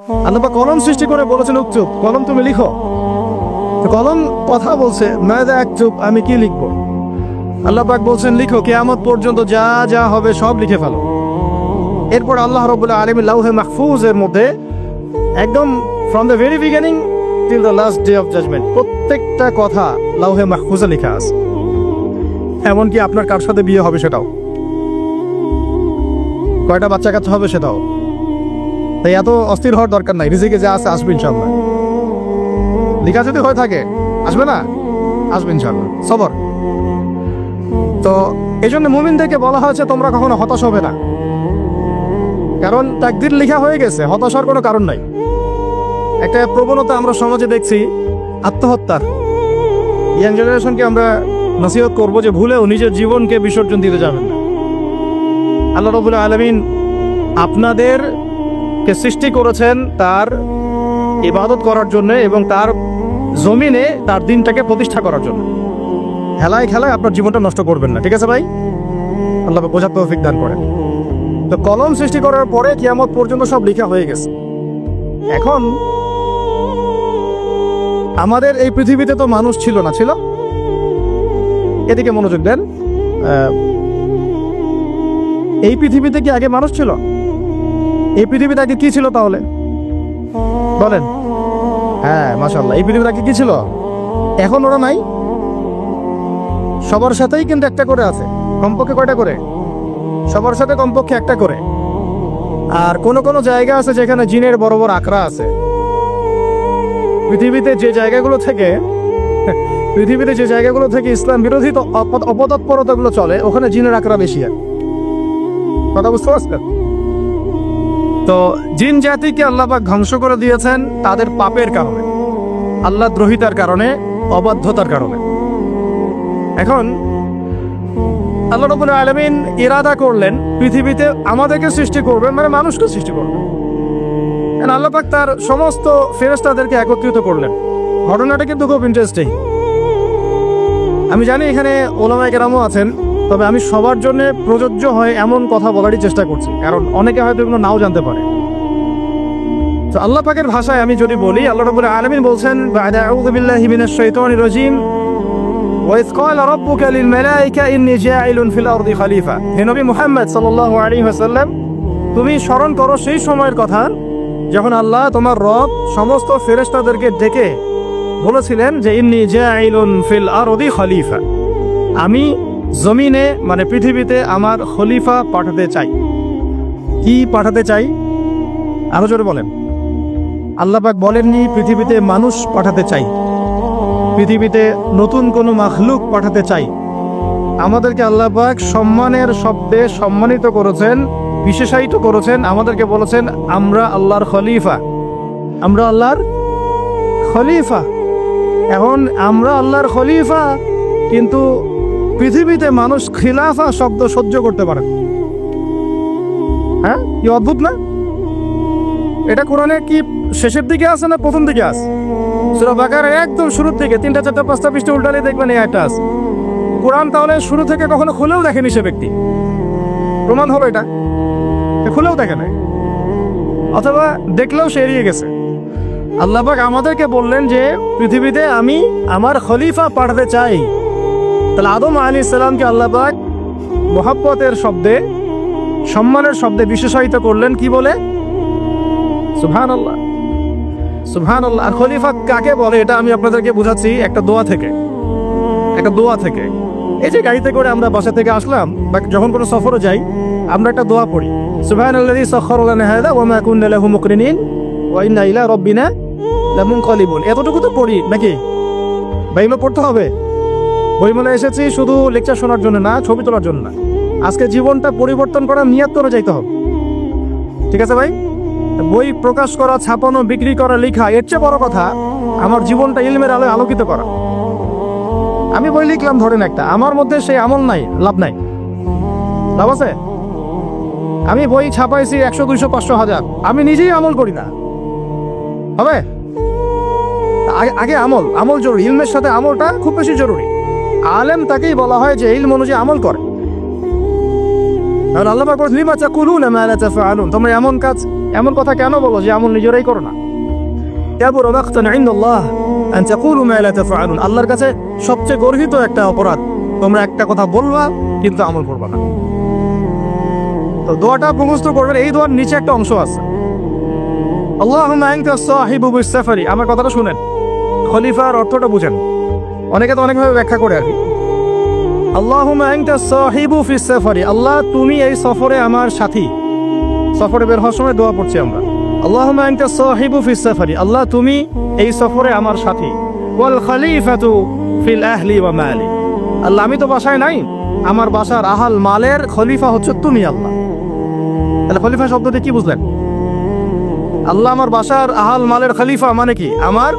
আল্লাহ পাক কলম সৃষ্টি করে বলেছেন উকতুব, কলম তুমি লিখো। তো কলম কথা বলছে, মাযা আকতুব, আমি কি লিখবো? আল্লাহ পাক বলছেন লিখো, কিয়ামত পর্যন্ত যা যা হবে সব লিখে ফেলো। এরপর আল্লাহ রাব্বুল আলামিন লাউহে মাহফুজের মধ্যে একদম from the very beginning till the last day of judgment প্রত্যেকটা কথা লাউহে মাহফুজে লেখা আছে। এমনকি আপনার কার সাথে বিয়ে হবে সেটাও, কয়টা বাচ্চা কাচ্চা হবে সেটাও। তাই এত অস্থির হওয়ার দরকার নাই, রিজিকে যা আছে আসবে ইনশাআল্লাহ। লেখা যদি হয়ে থাকে আসবে না, আসবে ইনশাআল্লাহ, সবর। তো এই জন্য মুমিনদেরকে বলা হয়েছে তোমরা কখনো হতাশ হবে না, কারণ তাকদীর লেখা হয়ে গেছে, হতাশার কোনো কারণ নাই। একটা প্রবণতা আমরা সমাজে দেখছি আত্মহত্যার। ইয়াং জেনারেশনকে আমরা নসিহত করবো যে ভুলেও নিজের জীবনকে বিসর্জন দিতে যাবেন না। আল্লাহ রাব্বুল আলামিন আপনাদেরকে সৃষ্টি করেছেন তার ইবাদত করার জন্য এবং তার জমিনে তার দিনটাকে প্রতিষ্ঠা করার জন্য। খেলায় খেলায় আপনার জীবনটা নষ্ট করবেন না, ঠিক আছে ভাই? আল্লাহ বোঝার তৌফিক দান করেন। তো কলম সৃষ্টি করার পরে কিয়ামত পর্যন্ত সব লেখা হয়ে গেছে। এখন আমাদের এই পৃথিবীতে তো মানুষ ছিল না, ছিল? এদিকে মনোযোগ দেন। এই পৃথিবীতে কি আগে মানুষ ছিল? এই পৃথিবীতে আগে কি ছিল তাহলে বলেন? হ্যাঁ, মাশাআল্লাহ। এই পৃথিবীতে আগে কি ছিল? এখন ওরা নাই? সবার সাথেই কিন্তু একটা করে আছে, কমপক্ষে কয়টা করে? সবার সাথে কমপক্ষে একটা করে। আর কোন কোন জায়গা আছে যেখানে জিনের বড় বড় আকড়া আছে। পৃথিবীতে যে জায়গাগুলো থেকে ইসলাম বিরোধী অপতৎপরতাগুলো চলে, ওখানে জিনের আকড়া বেশি। কথা বুঝতে পারছেন? তো জিন জাতিকে আল্লাহ পাক ধ্বংস করে দিয়েছেন তাদের পাপের কারণে, আল্লাহ দ্রোহিতার কারণে, অবাধ্যতার কারণে। এখন আল্লাহ রাব্বুল আলামিন ইরাদা করলেন পৃথিবীতে আমাদেরকে সৃষ্টি করবেন, মানে মানুষকে সৃষ্টি করবেন। আল্লাহ পাক তার সমস্ত ফেরেশতাদেরকে একত্রিত করলেন। ঘটনাটা কিন্তু খুব ইন্টারেস্টিং। আমি জানি এখানে ওলামায়ে কেরামও আছেন, তবে আমি সবার জন্য প্রযোজ্য হয় এমন কথা বলারই চেষ্টা করছি, কারণ অনেকে হয়তো এগুলো নাও জানতে পারে। তো আল্লাহ পাকের ভাষায় আমি যদি বলি, আল্লাহ রাব্বুল আলামিন বলছেন বা'দা আউযু বিল্লাহি মিনাশ শাইতানির রাজীম وإذ قال ربك للملائكة إني جاعل في الأرض خليفة। হে নবী মুহাম্মদ সাল্লাল্লাহু আলাইহি ওয়াসাল্লাম, তুমি স্মরণ করো সেই সময়ের কথা যখন আল্লাহ তোমার রব সমস্ত ফেরেশতাদেরকে ডেকে বলেছিলেন যে ইন্নী জাইলুন ফিল আরদি খলিফা, আমি জমিনে মানে পৃথিবীতে আমার খলিফা পাঠাতে চাই। কি পাঠাতে চাই? আরো জোরে বলেন। আল্লাহ পাক বলেননি পৃথিবীতে মানুষ পাঠাতে চাই, পৃথিবীতে নতুন কোনো মাখলুক পাঠাতে চাই। আমাদেরকে আল্লাহ পাক সম্মানের শব্দে সম্মানিত করেছেন, বিশেষায়িত করেছেন। আমাদেরকে বলেছেন আমরা আল্লাহর খলিফা, আমরা আল্লাহর খলিফা। এখন আমরা আল্লাহর খলিফা, কিন্তু পৃথিবীতে মানুষ খিলাফা শব্দ সহ্য করতে পারে। হ্যাঁ, কি অদ্ভুত না? এটা কোরআনে কি শেষের দিকে আছে না প্রথম দিকে আছে? সূরা বাকারার একদম শুরুর দিকে 3, 4, 5 পৃষ্ঠা উল্টালে দেখবেন এই আয়াতটা আছে। কোরআন তাহলে শুরু থেকে কখনো খুলেও দেখেনি সে ব্যক্তি, প্রমাণ হবে এটা, খুলেও দেখে নাই, অথবা দেখলেও সে এড়িয়ে গেছে। আল্লাহ পাক আমাদেরকে বললেন যে পৃথিবীতে আমি আমার খলিফা পাঠাতে চাই। তাহলে আদম আলাইহিস সালামকে আল্লাহ পাক মুহাব্বতের শব্দে, সম্মানের শব্দে বিশেষায়িত করলেন কি বলে? সুবহানাল্লাহ, সুবহানাল্লাহ। আর খলিফা কাকে বলে এটা আমি আপনাদেরকে বুঝাচ্ছি একটা দোয়া থেকে। এই যে গাড়িতে করে আমরা বাসা থেকে আসলাম বা যখন কোনো সফরে যাই, আমরা একটা দোয়া পড়ি, সুবহানাল্লাযী সাখখারা লানা হাযা ওয়া মা কুননা লাহু মুকরিনিন ওয়া ইন্না ইলা রাব্বিনা লামুনকালিবুন। এতটুকু তো পড়ি নাকি? বাইমা পড়তে হবে। বইমেলা এসেছি শুধু লেকচার শোনার জন্য না, ছবি তোলার জন্য না। আজকে জীবনটা পরিবর্তন করার নিয়ত করে যাইতে হবে, ঠিক আছে ভাই? বই প্রকাশ করা, ছাপানো, বিক্রি করা, লেখা, এর চেয়ে বড় কথা আমার জীবনটা ইলমের আলোয় আলোকিত করা। আমি বই লিখলাম ধরেন একটা, আমার মধ্যে সেই আমল নাই, লাভ নাই। লাভ আছে? আমি বই ছাপাইছি 100, 200, 500, 1000, আমি নিজেই আমল করি না, হবে? আগে আমল জরুরি। ইলমের সাথে আমলটা খুব বেশি জরুরি। আলেম তাকেই বলা হয় যে ইলম অনুযায়ী আমল করে। আল্লাহ পাক বলেন লিমা তাকুলুনা মা লা তাফআলুন, তোমরা এমন কথা কেন বলো যে আমল নিজেরাই করো না? কাবুরা মাকতান ইনদাল্লাহ আন তাকুলু মা লা তাফআলুন, আল্লাহর কাছে সবচেয়ে গর্হিত একটা অপরাধ, তোমরা একটা কথা বলবা কিন্তু আমল করবা না। তো দোয়াটা মুখস্থ করবেন, এই দোয়ার নিচে একটা অংশ আছে, আল্লাহুম্মা আনতা সাহিবু বিস সাফারি। আমার কথাটা শুনেন, খলিফার অর্থটা বুঝেন, অনেকে তো অনেকভাবে ব্যাখ্যা করে আর কি। আল্লাহুম্মা আনতা সাহিবু ফিস সাফারি, আল্লাহ তুমি এই সফরে আমার সাথী। সফরে বের হওয়ার সময় দোয়া পড়ছি আমরা, আল্লাহুম্মা আনতা সাহিবু ফিস সাফারি, আল্লাহ তুমি এই সফরে আমার সাথী। ওয়াল খলিফাতু ফিল আহলি ওয়া মালি, আল্লাহ আমি তো বাসায় নাই, আমার বাসার আহাল মালের খলিফা হচ্ছে তুমি আল্লাহ। তাহলে খলিফা শব্দটি কি বুঝলেন? আল্লাহ আমার বাসার আহাল মালের খলিফা মানে কি? আমার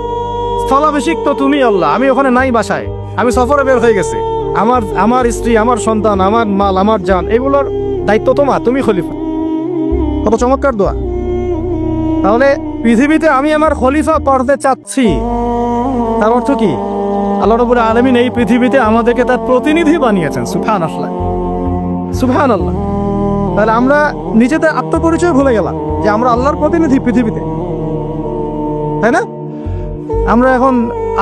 স্থলাভিষিক্ত তুমি আল্লাহ, আমি ওখানে নাই বাসায়, আমি সফরে বের হয়ে গেছি, আমার স্ত্রী, আমার সন্তান, আমার মাল, আমার জান, এগুলোর দায়িত্ব তোমার, তুমি খলিফা। কত চমৎকার দোয়া। তাহলে পৃথিবীতে আমি আমার খলিফা পড়তে চাচ্ছি, তার অর্থ কি? আল্লাহ রাব্বুল আলামিন এই পৃথিবীতে আমাদেরকে তার প্রতিনিধি বানিয়েছেন। সুবহানাল্লাহ, সুবহানাল্লাহ। তাহলে আমরা নিজেদের আত্মপরিচয় ভুলে গেলাম যে আমরা আল্লাহর প্রতিনিধি পৃথিবীতে, তাই না? আমরা এখন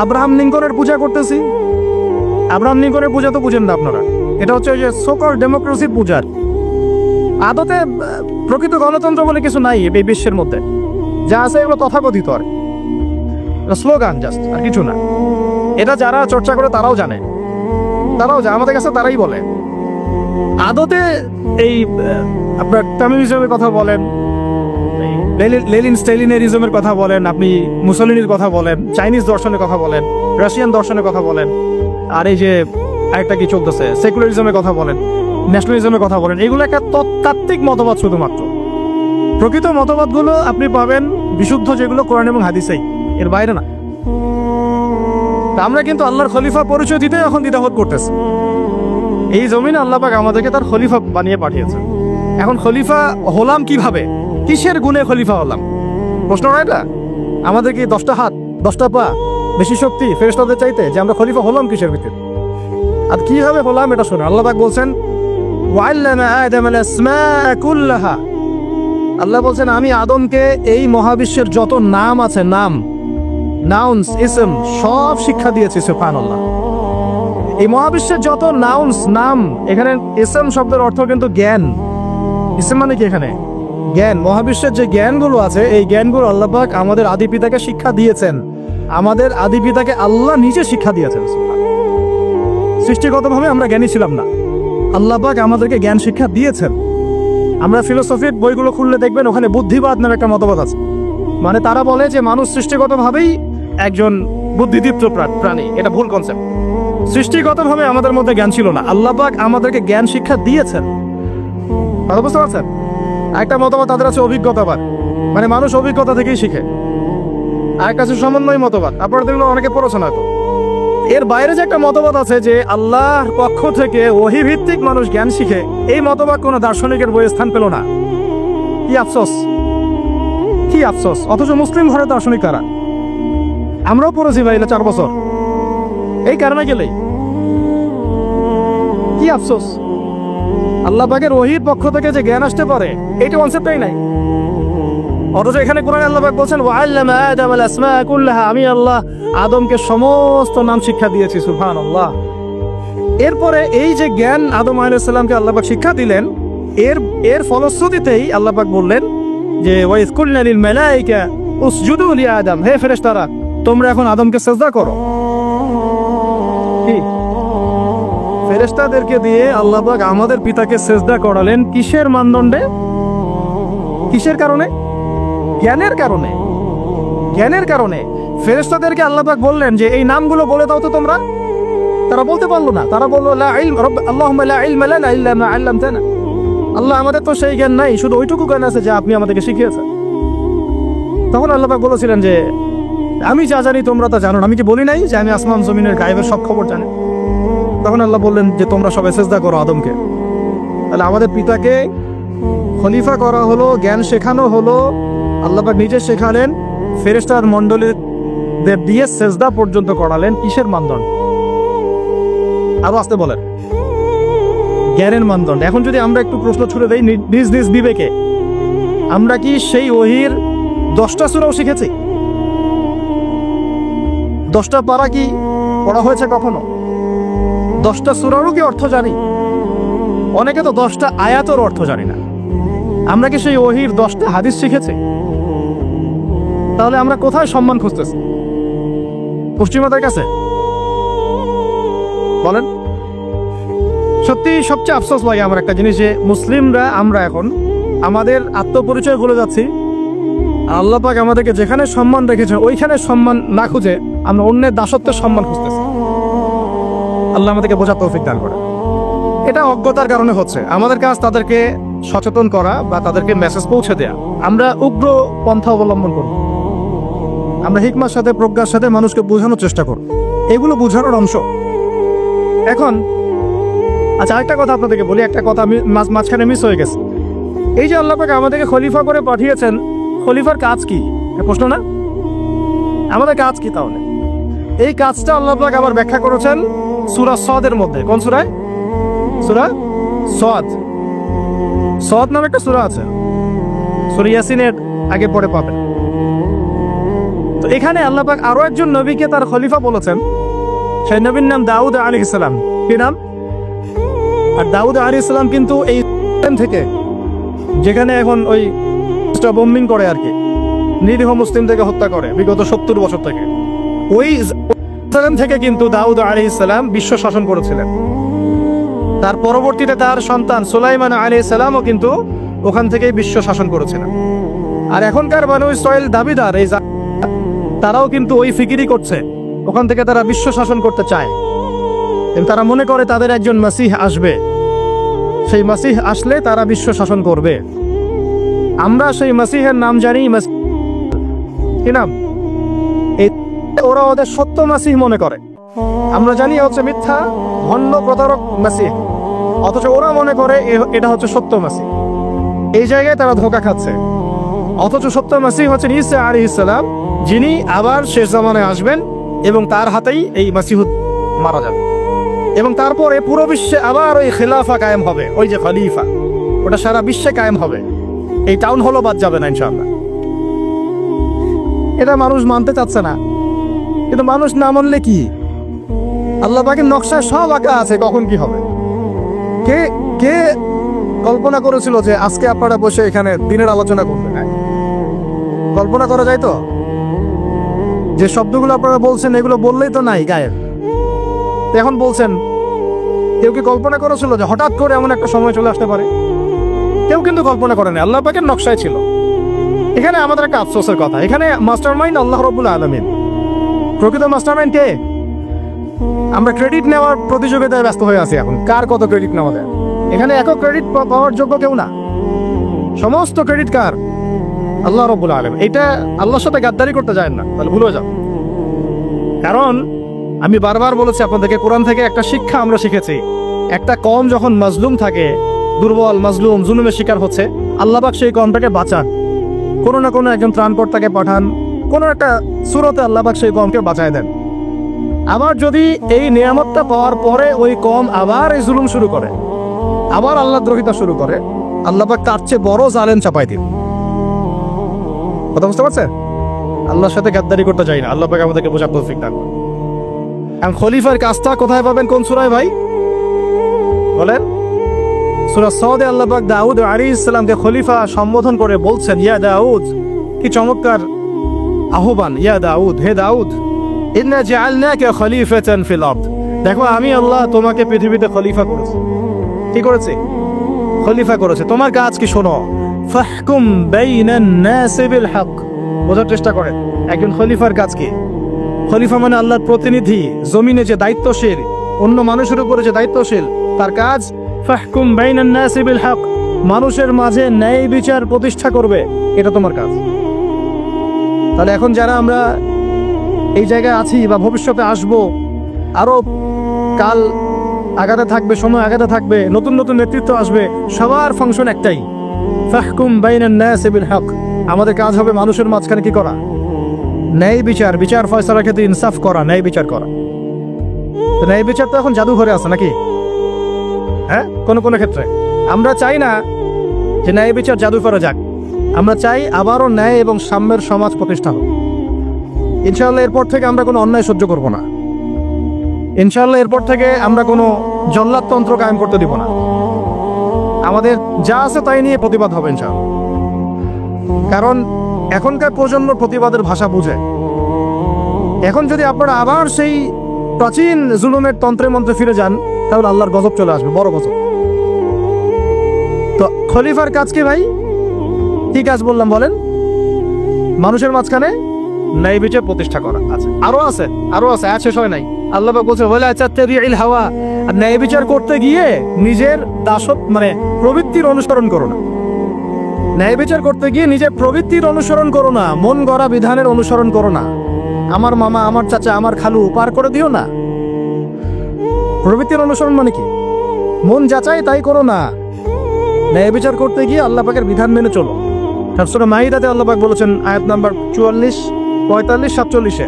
আব্রাহাম লিঙ্কনের পূজা করতেছি। আব্রাহাম লিঙ্কনের পূজা তো বুঝেন না আপনারা, এটা হচ্ছে ওই যে সোকল ডেমোক্রেসির পূজার। আদতে প্রকৃত গণতন্ত্র বলে কিছু নাই এই বিশ্বের মধ্যে, যা আছে এগুলো তথাকথিত আর স্লোগান, জাস্ট, আর কিছু না। এটা যারা চর্চা করে তারাও জানে, আমাদের কাছে তারাই বলে। আদতে এই আপনার কমিউনিজমের কথা বলেন, লেনিন স্টেলিনেরিজমের কথা বলেন, আপনি মুসলিনের কথা বলেন, চাইনিজ দর্শনের কথা বলেন, রাশিয়ান দর্শনের কথা বলেন, আর এই যে আরেকটা কি চলতেছে সেকুলারিজমের কথা বলেন, ন্যাশনালিজমের কথা বলেন, এগুলো একটা তাত্ত্বিক মতবাদ শুধুমাত্র। প্রকৃত মতবাদগুলো আপনি পাবেন বিশুদ্ধ যেগুলো কোরআন এবং হাদিসেই, এর বাইরে না। আমরা কিন্তু আল্লাহর খলিফা পরিচয় দিতে এখন দ্বিধাবোধ করতেছি। এই জমিনে আল্লাহ পাক আমাদেরকে তার খলিফা বানিয়ে পাঠিয়েছেন। এখন খলিফা হলাম কিভাবে, কিসের গুণে খলিফা হলাম? প্রশ্ন না এটা? আমাদের কি 10টা হাত, 10টা পা, বেশি শক্তি ফেরেশতাদের চাইতে, যে আমরা খলিফা হলাম কিসের ভিতরে? আর কিভাবে হলাম এটা শুনুন। আল্লাহ পাক বলছেন ওয়াল্লামা আদামাল আসমাআ কুল্লাহা, আল্লাহ বলছেন আমি আদমকে এই মহাবিশ্বের যত নাম আছে, নাউন্স, ইসম, সব শিক্ষা দিয়েছি। সুবহানাল্লাহ। এই মহাবিশ্বের যত নাউন্স, নাম, এখানে ইসম শব্দের অর্থ কিন্তু জ্ঞান। ইসম মানে কি? এখানে জ্ঞান। মহাবিশ্বের যে জ্ঞানগুলো আছে, এই জ্ঞানগুলো আল্লাহ পাক আমাদের আদি পিতাকে শিক্ষা দিয়েছেন। আমাদের আদি পিতাকে আল্লাহ নিজে শিক্ষা দিয়েছেন। সৃষ্টিগতভাবে আমরা জ্ঞানী ছিলাম না, আল্লাহ পাক আমাদেরকে জ্ঞান শিক্ষা দিয়েছেন। আমরা ফিলোসফির বইগুলো খুললে দেখবেন ওখানে বুদ্ধিবাদ নামে একটা মতবাদ আছে। মানে তারা বলে যে মানুষ সৃষ্টিগতভাবেই একজন বুদ্ধিদীপ্ত প্রাণী। এটা ভুল কনসেপ্ট। সৃষ্টিগতভাবে আমাদের মধ্যে জ্ঞান ছিল না, আল্লাহ পাক আমাদেরকে জ্ঞান শিক্ষা দিয়েছেন। কথা বুঝতে পারছেন? একটা মতবাদ তাদের আছে অভিজ্ঞতাবাদ, মানে মানুষ অভিজ্ঞতা থেকেই শিখে। আরেকটা আছে সমন্বয় মতবাদ, আপনারা এগুলো অনেকে পড়েছেন হয়তো। এর বাইরে যে একটা মতবাদ আছে যে আল্লাহর পক্ষ থেকে ওহী ভিত্তিক মানুষ জ্ঞান শিখে, এই মতবাদ কোনো দার্শনিকের বইয়ে স্থান পেল না। কি আফসোস, কি আফসোস। অথচ মুসলিম ঘরে দার্শনিক কারা, আমরাও পড়েছি ভাই 4 বছর। এই কারণে গেলেই কি আফসোস, আল্লাহ পাকের ওহীর পক্ষ থেকে যে জ্ঞান আসতে পারে এইটা কনসেপ্টই নাই। অথচ এখানে কোরআনে আল্লাহ পাক বলছেন ওয়াল্লামা আদামাল আসমাআ কুল্লাহা, আমি আল্লাহ আদমকে সমস্ত নাম শিক্ষা দিয়েছি। সুবহানাল্লাহ। এরপরে এই যে জ্ঞান আদম আলাইহিস সালামকে আল্লাহ পাক শিক্ষা দিলেন, এর ফলশ্রুতিতেই আল্লাহ পাক বললেন যে ওয়াইজ কুলনা লিল মালায়েকা উসজুদু লি আদম, হে ফেরেশতারা তোমরা এখন আদমকে সিজদা করো। কি ফেরেশতাদেরকে দিয়ে আল্লাহ পাক আমাদের পিতাকে সিজদা করালেন কিসের মানদণ্ডে, কিসের কারণে? জ্ঞানের কারণে। জ্ঞানের কারণে ফেরেশতাদেরকে আল্লাহ পাক বললেন যে এই নামগুলো বলে দাও তো তোমরা। তারা বলতে পারলো না, তারা বলল লা ইলম আল্লাহুম্মা লা ইলমা লানা ইল্লা মা আল্লামতানা, আল্লাহ আমাদের তো সেই জ্ঞান নাই, শুধু ওইটুকু জ্ঞান আছে যা আপনি আমাদেরকে শিখিয়েছেন। তখন আল্লাহ পাক বলেছিলেন যে আমি যা জানি তোমরা তা জানো না, আমি কি বলি নাই যে আমি আসমান জমিনের গায়েবের সব খবর জানি? তখন আল্লাহ বললেন যে তোমরা সবাই সিজদা করো আদমকে। তাহলে আমাদের পিতাকে খলিফা করা হলো, জ্ঞান শেখানো হলো, আল্লাহ পাক নিজে শেখালেন, ফেরেশতার মণ্ডলীদের দিয়ে সিজদা পর্যন্ত করালেন। কিসের মানদণ্ড? আরো আসতে বলেন, জ্ঞানের মানদণ্ড। এখন যদি আমরা একটু প্রশ্ন ছুড়ে দেই নিজ নিজ বিবেকে, আমরা কি সেই ওহির 10টা সূরাও শিখেছি? 10টা পারা কি পড়া হয়েছে কখনো? 10টা সূরারও কি অর্থ জানি? অনেকে তো 10টা আয়াতের অর্থ জানি না। আমরা কি সেই ওহির 10টা হাদিস শিখেছি? তাহলে আমরা কোথায় সম্মান খুঁজতেছি? পশ্চিমাদের কাছে? বলেন। সত্যি সবচেয়ে আফসোস লাগে আমার একটা জিনিস, যে মুসলিমরা আমরা এখন আমাদের আত্মপরিচয় ভুলে যাচ্ছি। আল্লাহ পাক আমাদেরকে যেখানে সম্মান রেখেছে ওইখানে সম্মান না খুঁজে আমরা অন্যের দাসত্বের সম্মান খুঁজতেছি। আল্লাহ আমাদেরকে বোঝার তৌফিক দান করে। এটা অজ্ঞতার কারণে হচ্ছে। আমাদের কাজ তাদেরকে সচেতন করা বা তাদেরকে মেসেজ পৌঁছে দেয়া। আমরা উগ্র পন্থা অবলম্বন করব, আমরা হিকমার সাথে প্রজ্ঞার সাথে মানুষকে বোঝানোর চেষ্টা করব। এগুলো বোঝানোর অংশ। এখন আচ্ছা, আরেকটা কথা আপনাদেরকে বলি, একটা কথা আমি মাঝখানে মিস হয়ে গেছে। এই যে আল্লাহ পাক আমাদেরকে খলিফা করে পাঠিয়েছেন, খলিফার কাজ কি? প্রশ্ন না? আমাদের কাজ কি তাহলে? এই কাজটা আল্লাহ পাক আবার ব্যাখ্যা করেছেন সূরা সদের মধ্যে। কোন সূরায়? সূরা সদ। সদ নামে একটা সূরা আছে, সূরা ইয়াসিনের আগে পরে পাবেন। তো এখানে আল্লাহ পাক আরো একজন নবীকে তার খলিফা বলেছেন। সেই নবীর নাম দাউদ আলাইহিস সালাম। কি নাম? আর দাউদ আলাইহিস সালাম কিন্তু এই থেকে, যেখানে এখন ওই বোম্বিং করে আর কি, নিরীহ মুসলিমদেরকে হত্যা করে বিগত 70 বছর থেকে, ওই থেকে কিন্তু দাউদ আলাইহিস সালাম বিশ্ব শাসন করেছিলেন। তার পরবর্তীতে তার সন্তান সুলাইমান আলাইহিস সালামও কিন্তু ওখান থেকেই বিশ্ব শাসন করেছিলেন। আর এখনকার বনু ইসরাইল দাবিদার এই তারাও কিন্তু ওই ফিকিরই করছে, ওখান থেকে তারা বিশ্ব শাসন করতে চায়। তারা মনে করে তাদের একজন মাসিহ আসবে, সেই মাসিহ আসলে তারা বিশ্ব শাসন করবে। আমরা সেই মাসিহের নাম জানি, কি নাম? ওরা ওদের সত্য মাসিহ মনে করে, আমরা জানি হচ্ছে মিথ্যা ভণ্ড প্রতারক মাসিহ, অথচ ওরা মনে করে এটা হচ্ছে সত্য মাসিহ। এই জায়গায় তারা ধোঁকা খাচ্ছে। অথচ সত্য মাসিহ হচ্ছেন ঈসা আলাইহিস সালাম, যিনি আবার শেষ জামানায় আসবেন এবং তার হাতেই এই মাসিহ মারা যাবে, এবং তারপরে পুরো বিশ্বে আবার ওই খিলাফা কায়েম হবে। ওই যে খলিফা, ওটা সারা বিশ্বে কায়েম হবে। এই টাউন হলও বাদ যাবে না ইনশাআল্লাহ। এটা মানুষ মানতে চাচ্ছে না, কিন্তু মানুষ না মানলে কি? আল্লাহ পাকের নকশায় সব আঁকা আছে কখন কি হবে। কে কে কল্পনা করেছিল যে আজকে আপনারা বসে এখানে দিনের আলোচনা করবেন? কল্পনা করা যায় তো? যে শব্দগুলো আপনারা বলছেন এগুলো বললেই তো নাই গায়েব, এখন বলছেন। কেউ কি কল্পনা করেছিল যে হঠাৎ করে এমন একটা সময় চলে আসতে পারে? কেউ কিন্তু কল্পনা করে না, আল্লাহ পাকের নকশায় ছিল। এখানে আমাদের একটা আফসোসের কথা, এখানে মাস্টারমাইন্ড আল্লাহ রাব্বুল আলামিন। প্রকৃত মাস্টারমাইন্ড কে? আমরা ক্রেডিট নেওয়ার প্রতিযোগিতায় ব্যস্ত হয়ে আছি এখন, কার কত ক্রেডিট নেওয়া যায়। এখানে একক ক্রেডিট পাওয়ার যোগ্য কেউ না, সমস্ত ক্রেডিট কার? আল্লাহ রাব্বুল আলামিন। এটা আল্লাহর সাথে গাদ্দারি করতে যায় না, তাহলে ভুলে যাও। কারণ আমি বারবার বলেছি আপনাদেরকে, কোরআন থেকে একটা শিক্ষা আমরা শিখেছি। একটা কওম যখন মাজলুম থাকে, দুর্বল মাজলুম জুলুমের শিকার হচ্ছে, আল্লাহ পাক সেই কওমটাকে বাঁচান, কোনো না কোনো একজন ত্রাণকর্তাকে পাঠান, কোনো একটা সূরাতে আল্লাহ পাক সেই কওমকে বাঁচায় দেন। আবার যদি এই নিয়ামতটা পাওয়ার পরে ওই কওম আবার এই জুলুম শুরু করে, আবার আল্লাহ দ্রোহিতা শুরু করে, আল্লাহ পাক তার চেয়ে বড় জালেম চাপাই দিন। কথা বুঝতে পারছেন? আল্লাহর সাথে গাদ্দারি করতে চাই না, আল্লাহ পাক আমাদেরকে বোঝার তৌফিক দান করুন। এখন খলিফার কাজটা কোথায় পাবেন? কোন সূরায় ভাই বলেন? সূরা সদে আল্লাহ পাক দাউদ আলাইহিস সালামকে খলিফা সম্বোধন করে বলছেন, ইয়া দাউদ। কি চমৎকার আহ্বান! ইয়া দাউদ, হে দাউদ, ইন্না জাআলনাকা খলিফাতান ফিল আরদ। দেখো, আমি আল্লাহ তোমাকে পৃথিবীতে খলিফা করেছি। কি করেছি? খলিফা করেছে। তোমার কাজ কি শোনো। ফাহকুম বাইনান নাস বিল হক। বোঝার চেষ্টা করেন একজন খলিফার কাজ কি। খলিফা মানে আল্লাহর প্রতিনিধি, জমিনে যে দায়িত্বশীল, অন্য মানুষের উপরে যে দায়িত্বশীল, তার কাজ ফাহকুম বাইনান নাস বিল হক, মানুষের মাঝে ন্যায় বিচার প্রতিষ্ঠা করবে, এটা তোমার কাজ। তাহলে এখন যারা আমরা এই জায়গায় আছি বা ভবিষ্যতে আসব, আরো কাল আগাতে থাকবে, সময় আগাতে থাকবে, নতুন নতুন নেতৃত্ব আসবে, সবার ফাংশন একটাই, ফাহকুম বাইনান নাস বিল হক। আমাদের কাজ হবে মানুষের মাঝখানে কি করা? ন্যায় বিচার, বিচার ফয়সালার ক্ষেত্রে ইনসাফ করা, ন্যায় বিচার করা। তো ন্যায় বিচার তো এখন জাদুঘরে আছে নাকি? হ্যাঁ, কোন কোন ক্ষেত্রে আমরা চাই না যে ন্যায় বিচার জাদুঘরে যাক, আমরা চাই আবারও ন্যায় এবং সাম্যের সমাজ প্রতিষ্ঠা হোক। ইনশাআল্লাহ এরপর থেকে আমরা কোনো অন্যায় সহ্য করব না। ইনশাআল্লাহ এরপর থেকে আমরা কোনো জল্লাদতন্ত্র কায়েম করতে দিব না। আমাদের যা আছে তাই নিয়ে প্রতিবাদ হবে ইনশাআল্লাহ। কারণ এখনকার প্রজন্ম প্রতিবাদের ভাষা বুঝে। এখন যদি আপনারা আবার সেই প্রাচীন জুলুমের তন্ত্রে মন্ত্রে ফিরে যান, তাহলে আল্লাহর গজব চলে আসবে, বড় গজব। তো খলিফার কাজ কি ভাই? কি কাজ বললাম বলেন? মানুষের মাঝখানে ন্যায় বিচার প্রতিষ্ঠা করা। আচ্ছা, আরো আছে আয়াত শেষ হয় নাই। আল্লাহ পাক বলছে ওয়ালা তাত্তাবিউল হাওয়া, আর ন্যায় বিচার করতে গিয়ে নিজের প্রবৃত্তির অনুসরণ করো না। ন্যায় বিচার করতে গিয়ে নিজের প্রবৃত্তির অনুসরণ করো না, মন গড়া বিধানের অনুসরণ করো না। আমার মামা, আমার চাচা, আমার খালু পার করে দিও না। প্রবৃত্তির অনুসরণ মানে কি? মন যাচাই তাই করো না। ন্যায় বিচার করতে গিয়ে আল্লাহ পাকের বিধান মেনে চলো। সূরা মাইদাতে আল্লাহ পাক বলেছেন আয়াত নাম্বার 44, 45, 47-এ,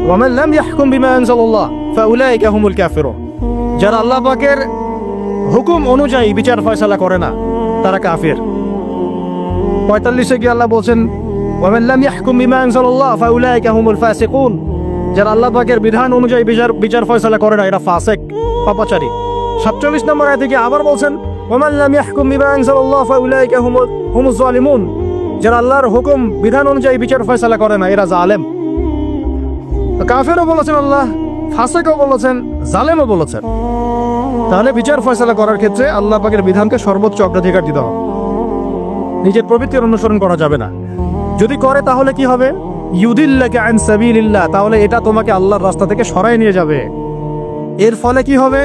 ওয়ামান লাম ইয়াহকুম বিমা আনজালাল্লাহ ফাউলাইকা হুমুল কাফিরুন। যারা আল্লাহ পাকের হুকুম অনুযায়ী বিচার ফয়সালা করে না, তারা কাফির। 45-এ গিয়ে আল্লাহ বলছেন ওয়ামান লাম ইয়াহকুম বিমা আনজালাল্লাহ ফাউলাইকা হুমুল ফাসিকুন। যারা আল্লাহ পাকের বিধান অনুযায়ী বিচার ফয়সালা করে না, এরা ফাসিক, পাপাচারী। 47 নম্বর আয়াতে গিয়ে আবার বলছেন ওয়ামান লাম ইয়াহকুম বিমা আনজালাল্লাহ ফাউলাইকা হুমুজ জালিমুন। যারা আল্লাহর হুকুম বিধান অনুযায়ী বিচার ফয়সালা করে না, এরা জালেম। কাফেরও বলেছেন আল্লাহ, ফাসিকও বলেছেন, জালেমও বলেছেন। তাহলে বিচার ফয়সালা করার ক্ষেত্রে আল্লাহ পাকের বিধানকে সর্বোচ্চ অগ্রাধিকার দিতে হবে। নিজের প্রবৃত্তির অনুসরণ করা যাবে না। যদি করে তাহলে কি হবে? ইউদিল্লাকা আন সাবিলিল্লাহ, তাহলে এটা তোমাকে আল্লাহর রাস্তা থেকে সরায় নিয়ে যাবে। এর ফলে কি হবে?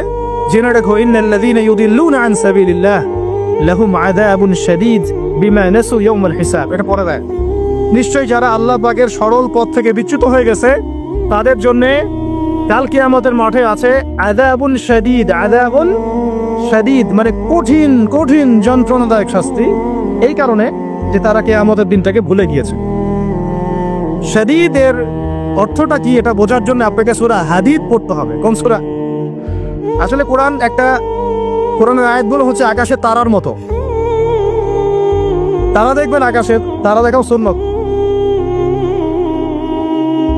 জেনে রাখো ইন্নাল্লাযীনা ইউদিল্লুনা আন সাবিলিল্লাহ লাহুম আযাবুন শাদীদ বিমা নাসু ইয়াউমাল হিসাব। এটা পড়ে দেয়, নিশ্চয়ই যারা আল্লাহ পাকের সরল পথ থেকে বিচ্যুত হয়ে গেছে তাদের জন্য কাল কিয়ামতের মাঠে আছে আযাবুন শাদীদ। আযাবুন শাদীদ মানে কঠিন কঠিন যন্ত্রণাদায়ক শাস্তি, এই কারণে যে তারা কিয়ামতের দিনটাকে ভুলে গিয়েছে। শাদীদের অর্থটা কি এটা বোঝার জন্য আপনাকে সূরা হাদীদ পড়তে হবে। কোন সূরা? আসলে কোরআনের আয়াতগুলো হচ্ছে আকাশের তারার মতো। তারা দেখবেন আকাশের তারা দেখাও সুন্নত।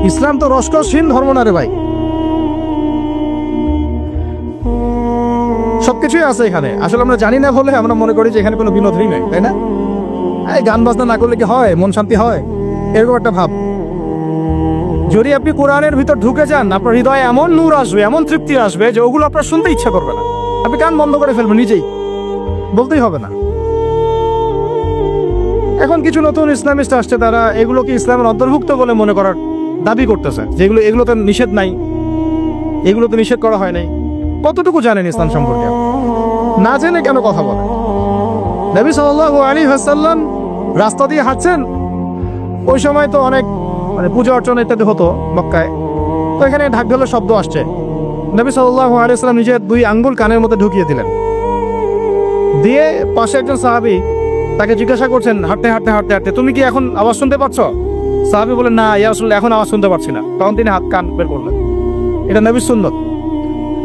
ইসলাম তো রসকসহীন ধর্ম না রে ভাই, সবকিছুই আছে এখানে। আসলে আমরা জানি না বলে আমরা মনে করি যে এখানে কোনো বিনোদনই নেই, তাই না? এই গান বাজনা না করলে কি হয়? মন শান্তি হয়? এরকম একটা ভাব। যদি আপনি কোরআনের ভিতর ঢুকে যান, আপনার হৃদয়ে এমন নূর আসবে, এমন তৃপ্তি আসবে যে ওগুলো আপনার শুনতে ইচ্ছা করবে না। আপনি কান বন্ধ করে ফেলবেন, নিজেই বলতেই হবে না। এখন কিছু নতুন ইসলামিস্ট আসছে, তারা এগুলোকে ইসলামের অন্তর্ভুক্ত বলে মনে করার দাবি করতেছে, যেগুলো এগুলোতে নিষেধ নাই, এগুলোতে নিষেধ করা হয় নাই। কতটুকু জানেন ইসলাম সম্পর্কে? না জেনে কেন কথা বলে? নবী সাল্লাল্লাহু আলাইহি ওয়াসাল্লাম রাস্তা দিয়ে হাঁটছেন, ওই সময় তো অনেক পূজা অর্চনা ইত্যাদি হতো মক্কায়। তো এখানে ঢাক ঢোলের শব্দ আসছে। নবী সাল্লাল্লাহু আলাইহি ওয়াসাল্লাম নিজের 2 আঙ্গুল কানের মধ্যে ঢুকিয়ে দিলেন, দিয়ে পাশে একজন সাহাবী তাকে জিজ্ঞাসা করছেন হাঁটতে হাঁটতে হাঁটতে হাঁটতে, তুমি কি এখন আওয়াজ শুনতে পাচ্ছ? সাহাবী বলেন, না ইয়া রাসূলুল্লাহ, এখন আওয়াজ শুনতে পাচ্ছি না। তখন তিনি হাত কান বের করলেন। এটা নবীর সুন্নত।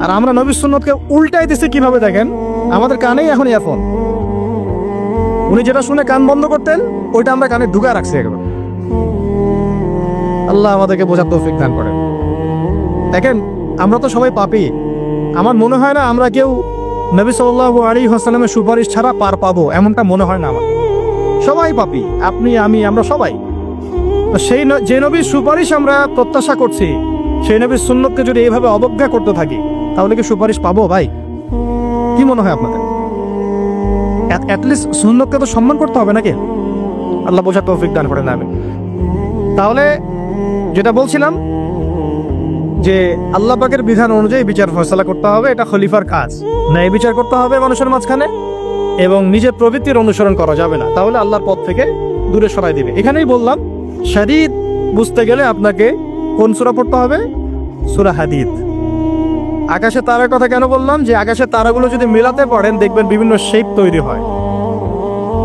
আর আমরা নবীর সুন্নতকে উল্টাই দিচ্ছি কিভাবে দেখেন? আমাদের কানেই এখন ইয়ারফোন। উনি যেটা শুনে কান বন্ধ করতেন, ওইটা আমরা কানে ঢুকায় রাখছি একেবারে। আল্লাহ আমাদেরকে বোঝার তৌফিক দান করেন। দেখেন, আমরা তো সবাই পাপী। আমার মনে হয় না আমরা কেউ নবী সাল্লাল্লাহু আলাইহি ওয়াসাল্লামের সুপারিশ ছাড়া পার পাবো, এমনটা মনে হয় না আমার। সবাই পাপী, আপনি, আমি, আমরা সবাই। সেই যে নবীর সুপারিশ আমরা প্রত্যাশা করছি, সেই নবীর সুন্নতকে যদি এইভাবে অবজ্ঞা করতে থাকি, তাহলে কি সুপারিশ পাবো ভাই? কি মনে হয় আপনাদের? অ্যাটলিস্ট সুন্নতকে তো সম্মান করতে হবে নাকি? আল্লাহ বোঝার তৌফিক দান করেন। আমি তাহলে যেটা বলছিলাম যে আল্লাহ পাকের বিধান অনুযায়ী বিচার ফয়সালা করতে হবে, এটা খলিফার কাজ। ন্যায় বিচার করতে হবে মানুষের মাঝখানে, এবং নিজের প্রবৃত্তির অনুসরণ করা যাবে না, তাহলে আল্লাহর পথ থেকে দূরে সরাই দিবে। এখানেই বললাম শাদীদ বুঝতে গেলে আপনাকে কোন সূরা পড়তে হবে? সূরা হাদীদ। আকাশের তারার কথা কেন বললাম? যে আকাশের তারাগুলো যদি মেলাতে পারেন, দেখবেন বিভিন্ন শেপ তৈরি হয়।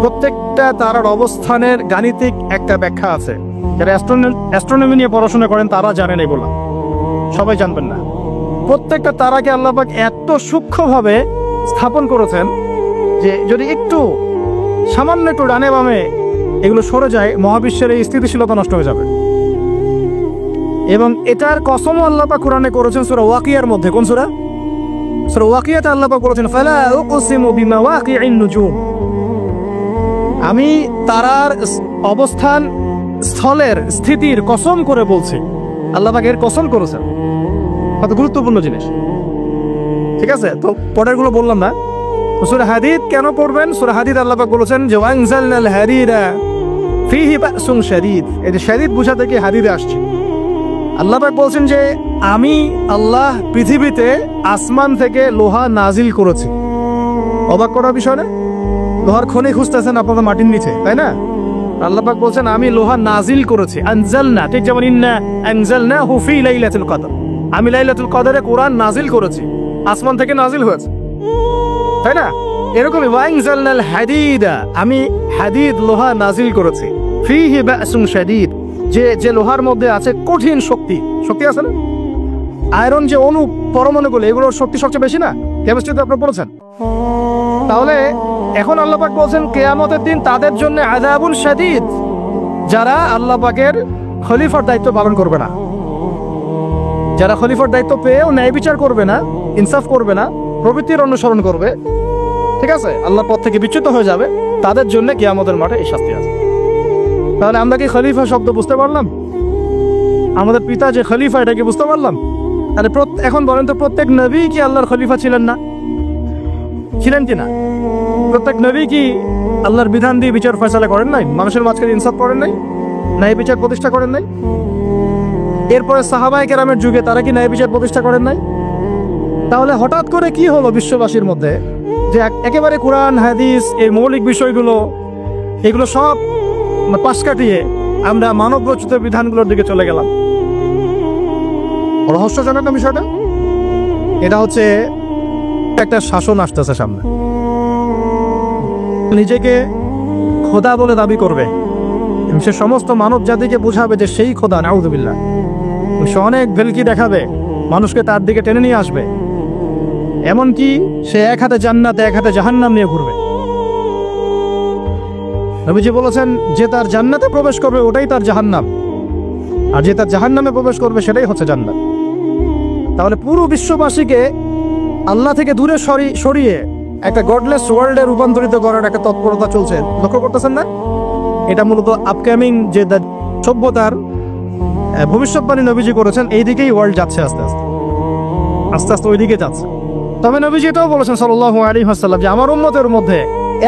প্রত্যেকটা তারার অবস্থানের গাণিতিক একটা ব্যাখ্যা আছে। যারা অ্যাস্ট্রোনমি নিয়ে পড়াশোনা করেন তারা জানেন এগুলো, সবাই জানবেন না। প্রত্যেকটা তারাকে আল্লাহ পাক এত সূক্ষ্মভাবে স্থাপন করেছেন যে যদি একটু সামান্য একটু ডানে বামে এগুলো সরে যায়, মহাবিশ্বের এই স্থিতিশীলতা নষ্ট হয়ে যাবে। এবং এটার কসমও আল্লাহ পাক কোরআনে করেছেন সূরা ওয়াকিয়ার মধ্যে। কোন সূরা? সূরা ওয়াকিয়াতে আল্লাহ পাক বলেছেন ফালা উকসিমু বিমাওয়াকিইন নুজুম, আমি তারার অবস্থান স্থলের স্থিতির কসম করে বলছি। আল্লাহ পাক এর কসম করেছেন, কত গুরুত্বপূর্ণ জিনিস। ঠিক আছে, তো পরেরগুলো বললাম না। সূরা হাদীদ কেন পড়বেন? সূরা হাদীদ আল্লাহ পাক বলেছেন যে ওয়ানজালনাল হাদীদা ফীহি বাসুন শাদীদ, এই যে শাদীদ বুঝাতে কি হাদীদে আসছে। আল্লাহ পাক বলছেন যে আমি আল্লাহ পৃথিবীতে আসমান থেকে লোহা নাজিল করেছি। অবাক করার বিষয় না? লোহার খনি খুঁজতেছেন আপনাদের মাটির নিচে, তাই না? আল্লাহ পাক বলছেন আমি লোহা নাজিল করেছি। আনজালনা, ঠিক যেমন ইন্না আনজালনাহু ফি লাইলাতুল কদর, আমি লাইলাতুল কদরে কোরআন নাজিল করেছি, আসমান থেকে নাজিল হয়েছে, তাই না? এরকমই ওয়ানজালনাল হাদীদা, আমি হাদীদ লোহা নাজিল করেছি। ফীহি বাসুন শাদীদ, যে লোহার মধ্যে আছে কঠিন শক্তি। শক্তি আছে না? আয়রন যে অণু পরমাণুগুলো, এগুলোর শক্তি সবচেয়ে বেশি না? কেমিস্ট্রিতে আপনারা পড়েছেন। তাহলে এখন আল্লাহ পাক বলছেন কিয়ামতের দিন তাদের জন্য আযাবুন শাদীদ, যারা আল্লাহ পাকের খলিফার দায়িত্ব পালন করবে না, যারা খলিফার দায়িত্ব পেয়েও ন্যায় বিচার করবে না, ইনসাফ করবে না, প্রবৃত্তির অনুসরণ করবে, ঠিক আছে, আল্লাহর পথ থেকে বিচ্যুত হয়ে যাবে, তাদের জন্য কিয়ামতের মাঠে এই শাস্তি আছে। তাহলে আমরা কি খলিফা শব্দ বুঝতে পারলাম? আমাদের পিতা যে খলিফা, এটা কি বুঝতে পারলাম? তাহলে এখন বলেন তো, প্রত্যেক নবী কি আল্লাহর খলিফা ছিলেন না? ছিলেন কি না? প্রত্যেক নবী কি আল্লাহর বিধান দিয়ে বিচার ফয়সালা করেন নাই? মানুষের মাঝখানে ইনসাফ করেন নাই? ন্যায় বিচার প্রতিষ্ঠা করেন নাই? এরপরে সাহাবায়ে কেরামের যুগে তারা কি ন্যায় বিচার প্রতিষ্ঠা করেন নাই? তাহলে হঠাৎ করে কি হলো বিশ্ববাসীর মধ্যে যে একেবারে কোরআন হাদিস এই মৌলিক বিষয়গুলো, এগুলো সব পাশ কাটিয়ে আমরা মানব রচিত বিধানগুলোর দিকে চলে গেলাম? রহস্যজনক না বিষয়টা? এটা হচ্ছে একটা শাসন আসতেছে সামনে, নিজেকে খোদা বলে দাবি করবে, সে সমস্ত মানব জাতিকে বোঝাবে যে সেই খোদা, নাউযুবিল্লাহ। সে অনেক ভেলকি দেখাবে, মানুষকে তার দিকে টেনে নিয়ে আসবে, এমনকি সে এক হাতে জান্নাত এক হাতে জাহান্নাম নিয়ে ঘুরবে। নবীজি বলেছেন যে তার জান্নাতে প্রবেশ করবে ওটাই তার জাহান্নাম, আর যে তার জাহান্নামে প্রবেশ করবে সেটাই হচ্ছে জান্নাত। তাহলে পুরো বিশ্ববাসীকে আল্লাহ থেকে দূরে সরিয়ে একটা গডলেস ওয়ার্ল্ডে রূপান্তরিত করার একটা তৎপরতা চলছে, লক্ষ্য করতেছেন না? এটা মূলত আপকামিং যে সভ্যতার ভবিষ্যৎবাণী নবীজি করেছেন, এই দিকেই ওয়ার্ল্ড যাচ্ছে আস্তে আস্তে আস্তে আস্তে ওই দিকে যাচ্ছে। তবে নবীজি এটাও বলেছেন সাল্লাল্লাহু আলাইহি ওয়াসাল্লাম যে আমার উম্মতের মধ্যে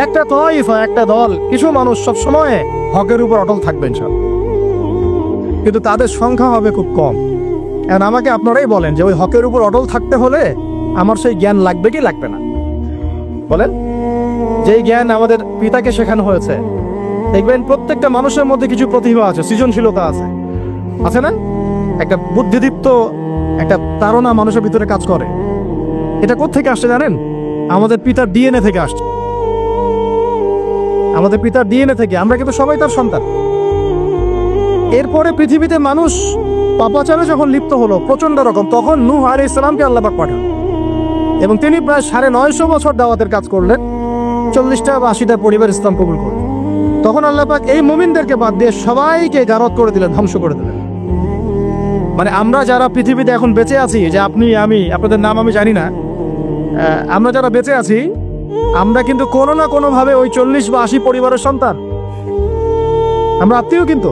একটা তাইফা, একটা দল, কিছু মানুষ সব সময় হকের উপর অটল থাকবে ইনশাআল্লাহ, কিন্তু তাদের সংখ্যা হবে খুব কম। এখন আমাকে আপনারাই বলেন যে ওই হকের উপর অটল থাকতে হলে আমার সেই জ্ঞান লাগবে কি লাগবে না? বলেন, যেই জ্ঞান আমাদের পিতাকে শেখানো হয়েছে, দেখবেন প্রত্যেকটা মানুষের মধ্যে কিছু প্রতিভা আছে, সৃজনশীলতা আছে, আছে না? একটা বুদ্ধিদীপ্ত একটা তাড়না মানুষের ভিতরে কাজ করে। এটা কোত্থেকে আসছে জানেন? আমাদের পিতার ডিএনএ থেকে আসছে, আমাদের পিতার ডিএনএ থেকে। আমরা কিন্তু সবাই তার সন্তান। এরপরে পৃথিবীতে মানুষ পাপাচারে যখন লিপ্ত হলো প্রচন্ড রকম, তখন নূহ আলাইহিস সালামকে আল্লাহ পাক পাঠান, এবং তিনি প্রায় 950 বছর দাওয়াতের কাজ করলেন, 40টা বা 80টা পরিবার ইসলাম কবুল করলেন। তখন আল্লাহ পাক এই মুমিনদেরকে বাদ দিয়ে সবাইকে গারদ করে দিলেন, ধ্বংস করে দিলেন। মানে আমরা যারা পৃথিবীতে এখন বেঁচে আছি, যে আপনি আমি, আপনাদের নাম আমি জানি না, আমরা যারা বেঁচে আছি, আমরা কিন্তু কোনো না কোনো ভাবে ওই 40 বা 80 পরিবারের সন্তান। আমরা আত্মীয়, কিন্তু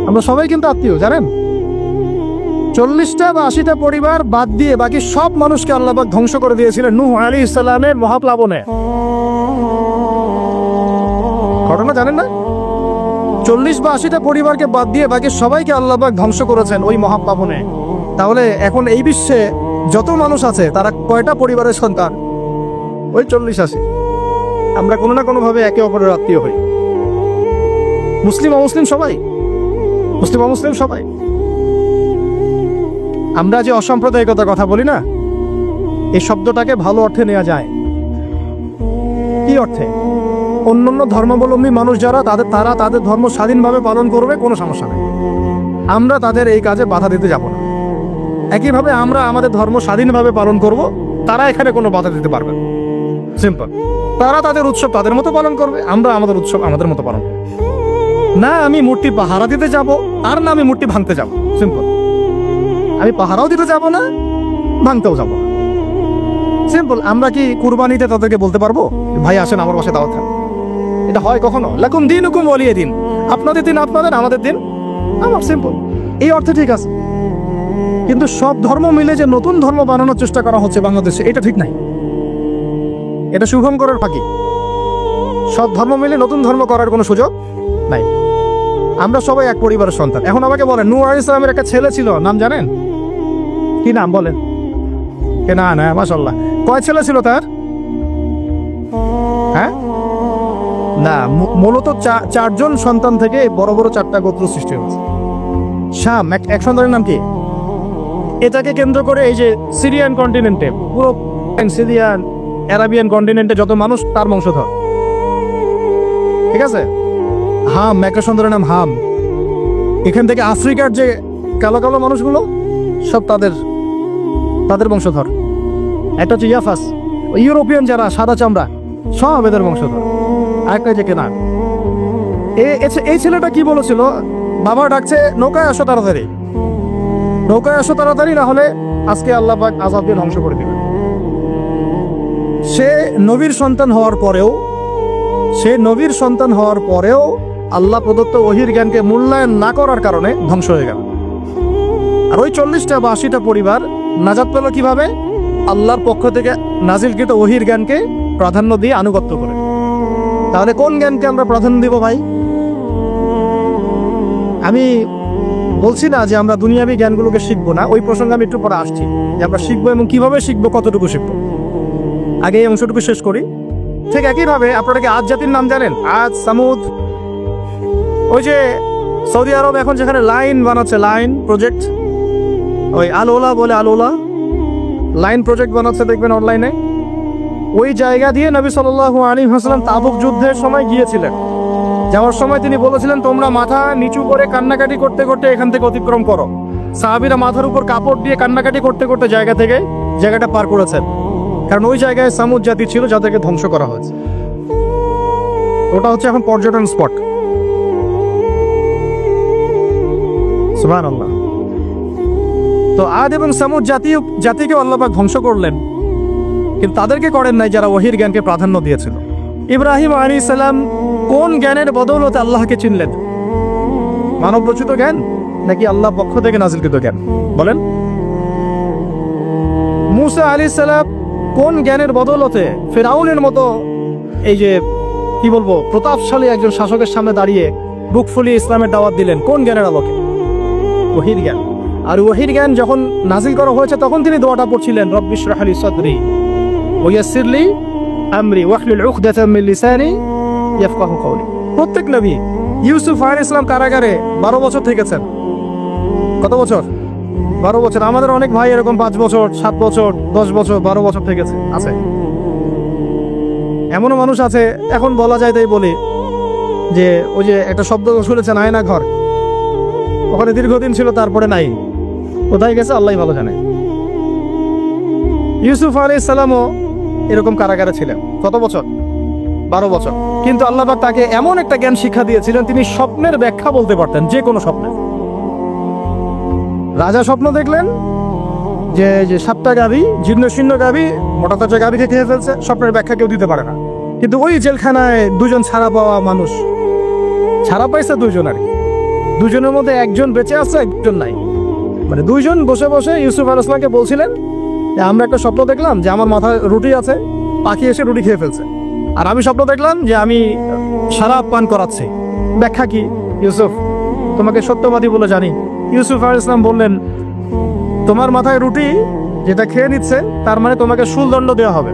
আমরা সবাই কিন্তু আত্মীয়, জানেন? 40টা বা 80টা পরিবার বাদ দিয়ে বাকি সব মানুষকে আল্লাহ পাক ধ্বংস করে দিয়েছিলেন নূহ আলাইহিস সালামের মহাপ্লাবনে। ঘটনা জানেন না? 40 বা 80টা পরিবারকে বাদ দিয়ে বাকি সবাইকে আল্লাহ পাক ধ্বংস করেছেন ওই মহাপ্লাবনে। তাহলে এখন এই বিশ্বে যত মানুষ আছে তারা কয়টা পরিবারের সন্তান? ওই 40-80। আমরা কোনো না কোনো ভাবে একে অপরের আত্মীয় হই, মুসলিম অমুসলিম সবাই, মুসলিম অমুসলিম সবাই। আমরা যে অসাম্প্রদায়িকতার কথা বলি না, এই শব্দটাকে ভালো অর্থে নেওয়া যায়। কি অর্থে? অন্যান্য ধর্মাবলম্বী মানুষ যারা, তারা তাদের ধর্ম স্বাধীনভাবে পালন করবে, কোনো সমস্যা নেই, আমরা তাদের এই কাজে বাধা দিতে যাব না। একইভাবে আমরা আমাদের ধর্ম স্বাধীনভাবে পালন করব, তারা এখানে কোনো বাধা দিতে পারবে না। সিম্পল। তারা তাদের উৎসব তাদের মতো পালন করবে, আমরা আমাদের উৎসব আমাদের মতো পালন করব। না আমি মূর্তি পাহারা দিতে যাব, আর না আমি মূর্তি ভাঙতে যাব। সিম্পল। আমি পাহারাও দিতে যাব না, ভাঙতেও যাব না। সিম্পল। আমরা কি কুরবানিতে তাদেরকে বলতে পারবো ভাই আসেন আমার বাসায় দাওয়াত খান? এটা হয় কখনো? লাকুম দীনুকুম ওয়ালিয়া দিন। আপনাদের দিন আপনাদের, আমাদের দিন আমার। সিম্পল। এই অর্থে ঠিক আছে। কিন্তু সব ধর্ম মিলে যে নতুন ধর্ম বানানোর চেষ্টা করা হচ্ছে বাংলাদেশে, এটা ঠিক নাই। এটা শুভঙ্করের ফাঁকি। সব ধর্ম মিলে নতুন ধর্ম করার কোনো সুযোগ নাই। আমরা সবাই এক পরিবারের সন্তান। এখন আমাকে বলেন, নূহ আলাইহিস সালামের একটা ছেলে ছিল, নাম জানেন? কি নাম বলেন? না না, মাশাআল্লাহ। কয় ছেলে ছিল তার? হ্যাঁ না, মূলত চারজন সন্তান থেকে বড় বড় চারটা গোত্র সৃষ্টি হয়েছে। শাম এক সন্তানের নাম কি? এটাকে কেন্দ্র করে এই যে সিরিয়ান কন্টিনেন্টে, পুরো সিরিয়ান অ্যারাবিয়ান কন্টিনেন্টে যত মানুষ তার বংশধর। ঠিক আছে? হাম, একটা সন্তানের নাম হাম। এখান থেকে আফ্রিকার যে কালো কালো মানুষগুলো সব তাদের বংশধর। একটা হচ্ছে ইয়াফাস, ইউরোপিয়ান যারা সাদা চামড়া, সব এদের বংশধর। আরেকটা যে কেনান। এই ছেলেটা কি বলেছিল? বাবা ডাকছে নৌকায় আসো তাড়াতাড়ি, নৌকায় আসো তাড়াতাড়ি, না হলে আজকে আল্লাহ পাক আযাব দিয়ে ধ্বংস করে দিবেন। সে নবীর সন্তান হওয়ার পরেও আল্লাহ প্রদত্ত ওহীর জ্ঞানকে মূল্যায়ন না করার কারণে ধ্বংস হয়ে গেল। আর ওই 40টা বা 80টা পরিবার নাজাত পেল কিভাবে? আল্লাহর পক্ষ থেকে নাজিলকৃত ওহীর জ্ঞানকে প্রাধান্য দিয়ে আনুগত্য করে। তাহলে কোন জ্ঞানকে আমরা প্রাধান্য দিব ভাই? আমি বলছি না যে আমরা দুনিয়াবি জ্ঞানগুলোকে শিখবো না, ওই প্রসঙ্গে আমি একটু পরে আসছি যে আমরা শিখবো এবং কিভাবে শিখবো, কতটুকু শিখবো। আগে এই অংশটুকু শেষ করি। ঠিক একইভাবে আপনারা কি আদ জাতির নাম জানেন? আদ, সামুদ। ওই যে সৌদি আরব এখন যেখানে লাইন বানাচ্ছে, লাইন প্রজেক্ট, ওই আল-ওলা বলে, আল-ওলা লাইন প্রজেক্ট বানাচ্ছে, দেখবেন অনলাইনে। ওই জায়গা দিয়ে নবী সাল্লাল্লাহু আলাইহি ওয়াসাল্লাম তাবুক যুদ্ধের সময় গিয়েছিলেন। যাওয়ার সময় তিনি বলেছিলেন, তোমরা মাথা নিচু করে কান্নাকাটি করতে করতে এখান থেকে অতিক্রম করো। সাহাবীরা মাথার উপর কাপড় দিয়ে কান্নাকাটি করতে করতে জায়গাটা পার করেছেন, কারণ ওই জায়গায় সামুদ জাতি ছিল যাদেরকে ধ্বংস করা হয়েছে। ওটা হচ্ছে এখন পর্যটন স্পট। সুবহানাল্লাহ। তো আদ এবং সামুদ জাতিকে আল্লাহ পাক ধ্বংস করলেন, কিন্তু তাদেরকে করেন নাই যারা ওহীর জ্ঞানকে প্রাধান্য দিয়েছিল। ইব্রাহিম আলাইহিস সালাম কোন জ্ঞানের বদৌলতে আল্লাহকে চিনলেন? মানব রচিত জ্ঞান নাকি আল্লাহ পক্ষ থেকে নাজিলকৃত জ্ঞান? বলেন। মূসা আলাইহিস সালাম কোন জ্ঞানের বদৌলতে ফিরআউনের মতো এই যে কি বলবো প্রতাপশালী একজন শাসকের সামনে দাঁড়িয়ে বুক ফুলিয়ে ইসলামের দাওয়াত দিলেন? কোন জ্ঞানের আলোকে? ওহীর জ্ঞান। আর ওহীর জ্ঞান যখন নাজিল করা হয়েছে তখন তিনি দোয়াটা পড়ছিলেন, রব্বি ইশরাহ লি সাদরি ওয়া ইয়াসসির লি আমরি ওয়াহলুল উকদাতাম মিন লিসানি ইয়াফকাহু কওলি। প্রত্যেক নবী, ইউসুফ আলাইহিস সালাম কারাগারে 12 বছর থেকেছেন। কত বছর? 12 বছর। আমাদের অনেক ভাই এরকম 5 বছর, 7 বছর, 10 বছর, 12 বছর থেকেছে, আছে। এমনও মানুষ আছে, এখন বলা যায় তাই বলি, যে ওই যে একটা শব্দ শুনেছেন আয়না ঘর, ওখানে দীর্ঘদিন ছিল, তারপরে নাই, কোথায় গেছে আল্লাহই ভালো জানে। ইউসুফ আলাইহিস সালামও এরকম কারাগারে ছিলেন। কত বছর? 12 বছর। কিন্তু আল্লাহ পাক তাকে এমন একটা জ্ঞান শিক্ষা দিয়েছিলেন, তিনি স্বপ্নের ব্যাখ্যা বলতে পারতেন, যে কোনো স্বপ্নের। রাজা স্বপ্ন দেখলেন যে 7টা গাভী, জীর্ণ শীর্ণ গাভী, মোটা তাজা গাভীকে খেয়ে ফেলছে, স্বপ্নের ব্যাখ্যা কেউ দিতে পারে না। কিন্তু ওই জেলখানায় 2 জন ছাড়া পাওয়া মানুষ, ছাড়া পাইছে 2 জন, আর কি 2 জনের মধ্যে একজন বেঁচে আছে, একজন নাই। মানে 2 জন বসে বসে ইউসুফ আলাইহিস সালামকে বলছিলেন যে আমরা একটা স্বপ্ন দেখলাম যে আমার মাথায় রুটি আছে, পাখি এসে রুটি খেয়ে ফেলছে। আর আমি স্বপ্ন দেখলাম যে আমি শরাব পান করাচ্ছি, ব্যাখ্যা কি? ইউসুফ, তোমাকে সত্যবাদী বলে জানি। ইউসুফ আলাইহিস সালাম বললেন, তোমার মাথায় রুটি যেটা খেয়ে নিচ্ছে তার মানে তোমাকে শুলদণ্ড দেওয়া হবে,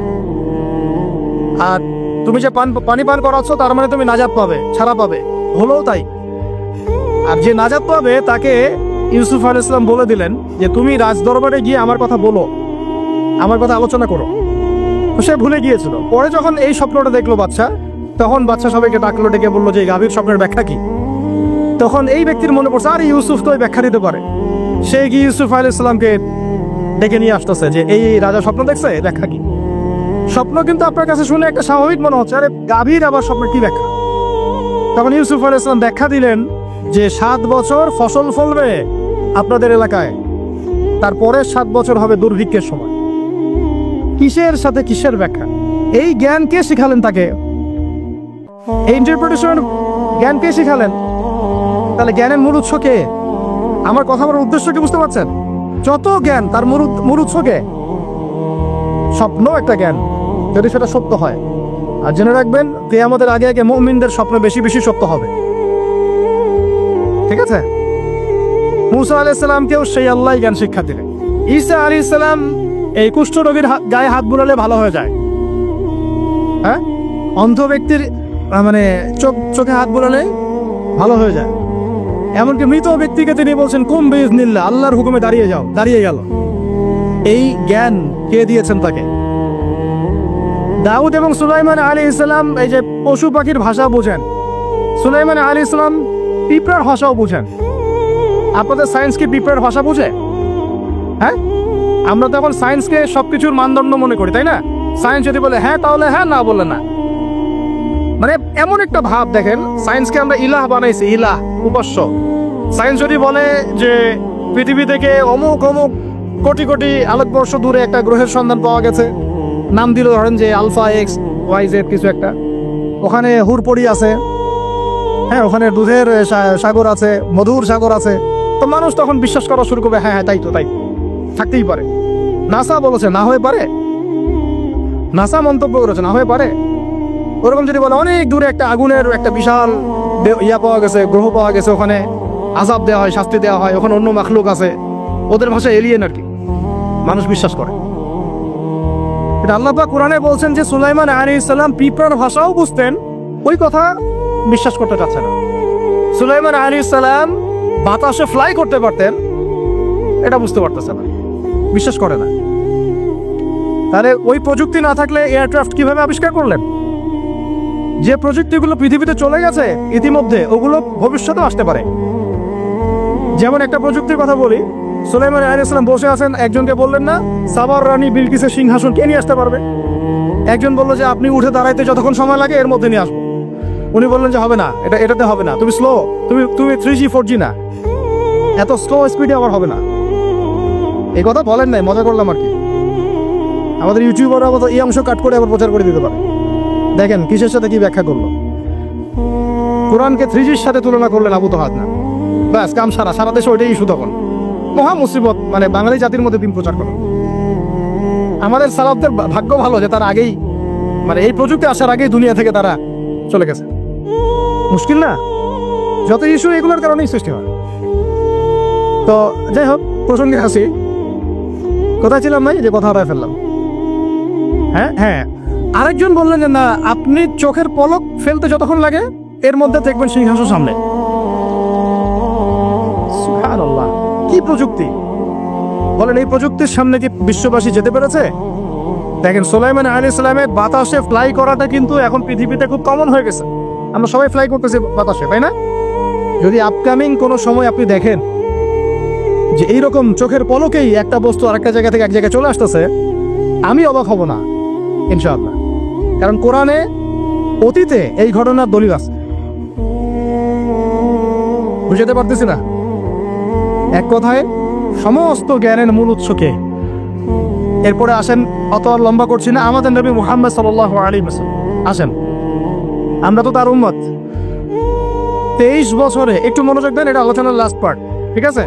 আর তুমি যে পানি পান করাচ্ছ তার মানে তুমি নাজাত পাবে, ছাড়া পাবে। হলো তাই। আর যে নাজাত পাবে তাকে ইউসুফ আলাইহিস সালাম বলে দিলেন যে তুমি রাজ দরবারে গিয়ে আমার কথা বলো, আমার কথা আলোচনা করো। সে ভুলে গিয়েছিল। পরে যখন এই স্বপ্নটা দেখলো বাচ্চা, তখন বাচ্চা সবাইকে ডাকলো, ডেকে বললো যে গাভীর স্বপ্নের ব্যাখ্যা কি। তখন এই ব্যক্তির মনে পড়ছে, আরে ইউসুফ তো ব্যাখ্যা দিতে পারে। সে গিয়ে ইউসুফ আলাইহিস সালামকে ডেকে নিয়ে আসতেছে যে এই রাজা স্বপ্ন দেখছে, ব্যাখ্যা কি। স্বপ্ন কিন্তু আপনার কাছে শুনে একটা স্বাভাবিক মনে হচ্ছে, আরে গাভীর আবার স্বপ্নের কি ব্যাখ্যা? তখন ইউসুফ আলাইহিস সালাম ব্যাখ্যা দিলেন যে 7 বছর ফসল ফলবে আপনাদের এলাকায়, তারপরে 7 বছর হবে দুর্ভিক্ষের সময়। কিসের সাথে কিসের ব্যাখ্যা? এই জ্ঞান কে শিখালেন তাকে? এই ইন্টারপ্রিটেশন জ্ঞান কে শিখালেন? তাহলে জ্ঞানের মূল উৎস কে? আমার কথা বলার উদ্দেশ্য কি বুঝতে পারছেন? যত জ্ঞান তার মূল উৎস কে? স্বপ্ন একটা জ্ঞান, যদি সেটা সত্য হয়। আর জেনে রাখবেন, কিয়ামতের আগে আগে মুমিনদের স্বপ্ন বেশি বেশি সত্য হবে। ঠিক আছে? মুসা আলাইহিস সালামকেও সেই আল্লাহ জ্ঞান শিক্ষা দিলেন। ঈসা আলাইহিস সালাম এই কুষ্ঠরোগীর গায়ে হাত বুলালে ভালো হয়ে যায়। হ্যাঁ, অন্ধ ব্যক্তির মানে চোখে হাত বুলালে ভালো হয়ে যায়। এমনকি মৃত ব্যক্তিকে তিনি বলছেন কুম বিইজনিল্লাহ, আল্লাহর হুকুমে দাঁড়িয়ে যাও, দাঁড়িয়ে গেল। এই জ্ঞান কে দিয়েছেন তাকে? দাউদ এবং সুলাইমান আলাইহিস সালাম এই যে পশু পাখির ভাষা বোঝেন, সুলাইমান আলাইহিস সালাম পিঁপড়ার ভাষাও বোঝেন। আপনাদের সায়েন্স কি পিঁপড়ার ভাষা বোঝে? হ্যাঁ, আমরা তো এখন সায়েন্সকে সবকিছুর মানদণ্ড মনে করি, তাই না? সায়েন্স যদি বলে হ্যাঁ তাহলে হ্যাঁ, না বললে না। মানে এমন একটা ভাব, দেখেন সায়েন্সকে আমরা ইলাহ বানাইছি, ইলাহ, উপাস্য। সায়েন্স যদি বলে যে পৃথিবী থেকে অমুক অমুক কোটি কোটি আলোকবর্ষ দূরে একটা গ্রহের সন্ধান পাওয়া গেছে, নাম দিল ধরেন যে আলফা এক্স ওয়াই জেড কিছু একটা, ওখানে হুরপড়ি আছে, হ্যাঁ ওখানে দুধের সাগর আছে, মধুর সাগর আছে, তো মানুষ তখন বিশ্বাস করা শুরু করবে, হ্যাঁ হ্যাঁ তাই তো, তাই থাকতেই পারে। নাসা বলেছে না হয়ে পারে, নাসা মন্তব্য করেছে না হয়ে পারে। ওরকম যদি বলে অনেক দূরে একটা আগুনের একটা বিশাল ইয়া পাওয়া গেছে, গ্রহ পাওয়া গেছে, ওখানে আযাব দেওয়া হয়, শাস্তি দেওয়া হয়, ওখানে অন্য মাখলুক আছে, ওদের ভাষায় এলিয়েন আর কি, মানুষ বিশ্বাস করে। এটা আল্লাহ পাক কোরআনে বলছেন যে সুলাইমান আলাইহিস সালাম পিঁপড়ার ভাষাও বুঝতেন, ওই কথা বিশ্বাস করতে চাচ্ছে না। সুলাইমান আলাইহিস সালাম বাতাসে ফ্লাই করতে পারতেন, এটা বুঝতে পারতেছে না, বিশ্বাস করে না। তাহলে ওই প্রযুক্তি না থাকলে এয়ারক্রাফট কিভাবে আবিষ্কার করলেন? যে প্রযুক্তিগুলো পৃথিবীতে চলে গেছে ইতিমধ্যে, ওগুলো ভবিষ্যতেও আসতে পারে। যেমন একটা প্রযুক্তির কথা বলি, সুলাইমান আলাইহিস সালাম বসে আছেন, একজনকে বললেন না সাবার রানী বিলকিসের সিংহাসন কে নিয়ে আসতে পারবে? একজন বললো যে আপনি উঠে দাঁড়াইতে যতক্ষণ সময় লাগে এর মধ্যে নিয়ে আসবো। উনি বললেন যে হবে না, এটাতে হবে না, তুমি স্লো, তুমি 3G 4G না, এত স্লো স্পিডে আবার হবে না। এই কথা বলেন নাই, মজা করলাম আর কি। আমাদের ইউটিউবাররা এই অংশ কাট করে আবার প্রচার করে দিতে পারে। দেখেন কিসের সাথে কি ব্যাখ্যা করলো। কোরআনকে 3Gর সাথে তুলনা করলেন আবু তহাদ না, ব্যাস কাম সারা দেশে ওইটাই ইস্যু। তখন মহা মুসিবত, মানে বাঙালি জাতির মধ্যে দিন প্রচার করো। আমাদের সালাফদের ভাগ্য ভালো যে তারা আগেই, মানে এই প্রযুক্তি আসার আগেই দুনিয়া থেকে তারা চলে গেছে। মুশকিল না, যত ইস্যু এগুলোর কারণেই সৃষ্টি হয়। তো যাই হোক, প্রসঙ্গে আসি, কোথায় ছিলাম ভাই, যে কথা হারায় ফেললাম। হ্যাঁ, আরেকজন বললেন যে না, আপনি চোখের পলক ফেলতে যতক্ষণ লাগে এর মধ্যে দেখবেন সিংহাসন সামনে। সুবহানাল্লাহ, কি প্রযুক্তি বলেন! এই প্রযুক্তির সামনে কি বিশ্ববাসী যেতে পেরেছে? দেখেন সুলাইমান আলাইহিস সালামের বাতাসে ফ্লাই করাটা কিন্তু এখন পৃথিবীতে খুব কমন হয়ে গেছে। আমরা সবাই ফ্লাই করতেছি বাতাসে, তাই না? যদি আপকামিং কোনো সময় আপনি দেখেন যে এইরকম চোখের পলকেই একটা বস্তু আরেকটা জায়গা থেকে এক জায়গায় চলে আসতেছে, আমি অবাক হব না ইনশাআল্লাহ। কারণ কোরআনে অতীতে এই ঘটনার দলিল আছে। বুঝতে পারতেছি না? এক কথায় সমস্ত জ্ঞানের মূল উৎসকে। এরপরে আসেন, অত আর লম্বা করছি না, আমাদের নবী মুহাম্মদ সাল্লাল্লাহু আলাইহি ওয়াসাল্লাম আসেন, আমরা তো তার উম্মত। 23 বছরে, একটু মনোযোগ দেন, এটা আলোচনার লাস্ট পার্ট, ঠিক আছে?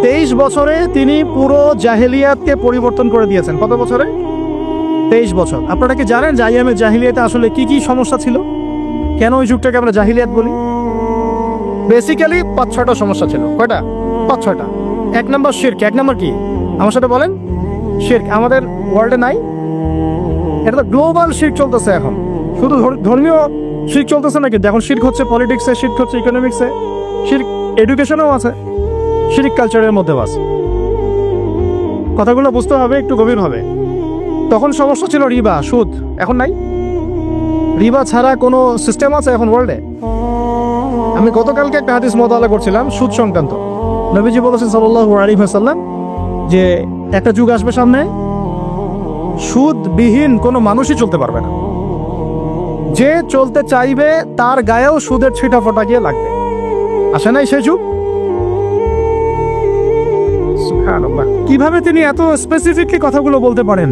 23 বছরে তিনি পুরো জাহেলিয়াতকে পরিবর্তন করে দিয়েছেন। কত বছরে? 23 বছর। আপনারা কি জানেন যে আইয়ামে জাহিলিয়াতে আসলে কি কি সমস্যা ছিল? কেন ওই যুগটাকে আমরা জাহিলিয়াত বলি? বেসিক্যালি 5-6টা সমস্যা ছিল। কয়টা? 5-6টা। 1 নম্বর শিরক। 1 নম্বর কি? আমার সাথে বলেন। শিরক আমাদের ওয়ার্ল্ডে নাই, এটা তো গ্লোবাল শিরক চলতেছে এখন। শুধু ধর্মীয় শিরক চলতেছে নাকি? এখন শিরক হচ্ছে পলিটিক্সে, শিরক হচ্ছে ইকোনমিক্সে, শিরক এডুকেশনেও আছে, শিরক কালচারের মধ্যেও আছে। কথাগুলো বুঝতে হবে একটু গভীরভাবে। তখন সমস্যা ছিল রিবা, সুদ। এখন নাই। রিবা ছাড়া কোনো সিস্টেম আছে এখন ওয়ার্ল্ডে? আমি গতকালকে একটা হাদিস মোতালা করছিলাম সুদ সংক্রান্ত। নবীজি বলেছেন সাল্লাল্লাহু আলাইহি ওয়াসাল্লাম যে একটা যুগ আসবে সামনে, সুদবিহীন কোনো মানুষই চলতে পারবে না। যে চলতে চাইবে তার গায়েও সুদের ছিটাফোঁটা গিয়ে লাগবে। আসে নাই সে যুগ? সুবহানাল্লাহ। কিভাবে তিনি এত স্পেসিফিকলি কথাগুলো বলতে পারেন?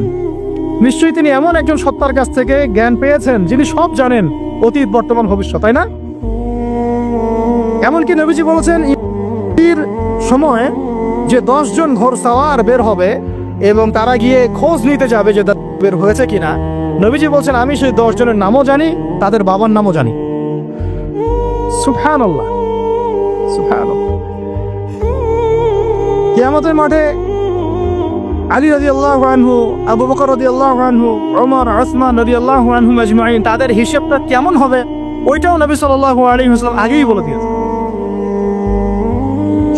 নিশ্চয়ই তিনি এমন একজন সত্তার কাছ থেকে জ্ঞান পেয়েছেন যিনি সব জানেন, অতীত, বর্তমান, ভবিষ্যৎ, তাই না? এমনকি নবীজি বলেছেন ঈদের সময় যে 10 জন ঘোর সাওয়ার বের হবে এবং তারা গিয়ে খোঁজ নিতে যাবে যে বের হয়েছে কিনা, নবীজি বলছেন আমি সেই 10 জনের নামও জানি, তাদের বাবার নামও জানি। সুবহানাল্লাহ, সুবহানাল্লাহ। কিয়ামতের মাঠে আলী রাদিয়াল্লাহু আনহু, আবু বকর রাদিয়াল্লাহু আনহু, ওমর, ওসমান রাদিয়াল্লাহু আনহুম আজমাইন, তাদের হিসাবটা কেমন হবে ওইটাও নবী সাল্লাল্লাহু আলাইহি ওয়াসাল্লাম আগেই বলে দিয়েছেন।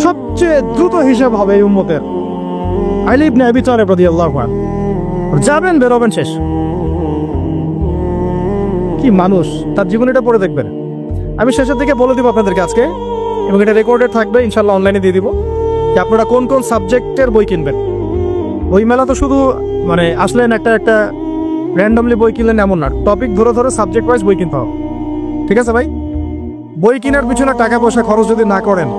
সবচেয়ে দ্রুত হিসাব হবে এই উম্মতের। আলী ইবনে আবি তালেব রাদিয়াল্লাহু আনহু যাবেন, বেরোবেন, শেষ। কি মানুষ, তার জীবনীটা পড়ে দেখবেন। আমি শেষের দিকে বলে দিব আপনাদেরকে আজকে, এবং এটা রেকর্ডেড থাকবে, ইনশাল্লাহ অনলাইনে দিয়ে দিব, যে আপনারা কোন কোন সাবজেক্টের বই কিনবেন। বই মেলা তো শুধু মানে আসলেন একটা র্যান্ডমলি বই কিনলেন এমন না, টপিক ধরে ধরে সাবজেক্ট ওয়াইজ বই কিনতে হবে। ঠিক আছে ভাই? বই কেনার পিছনে টাকা পয়সা খরচ যদি না করেন,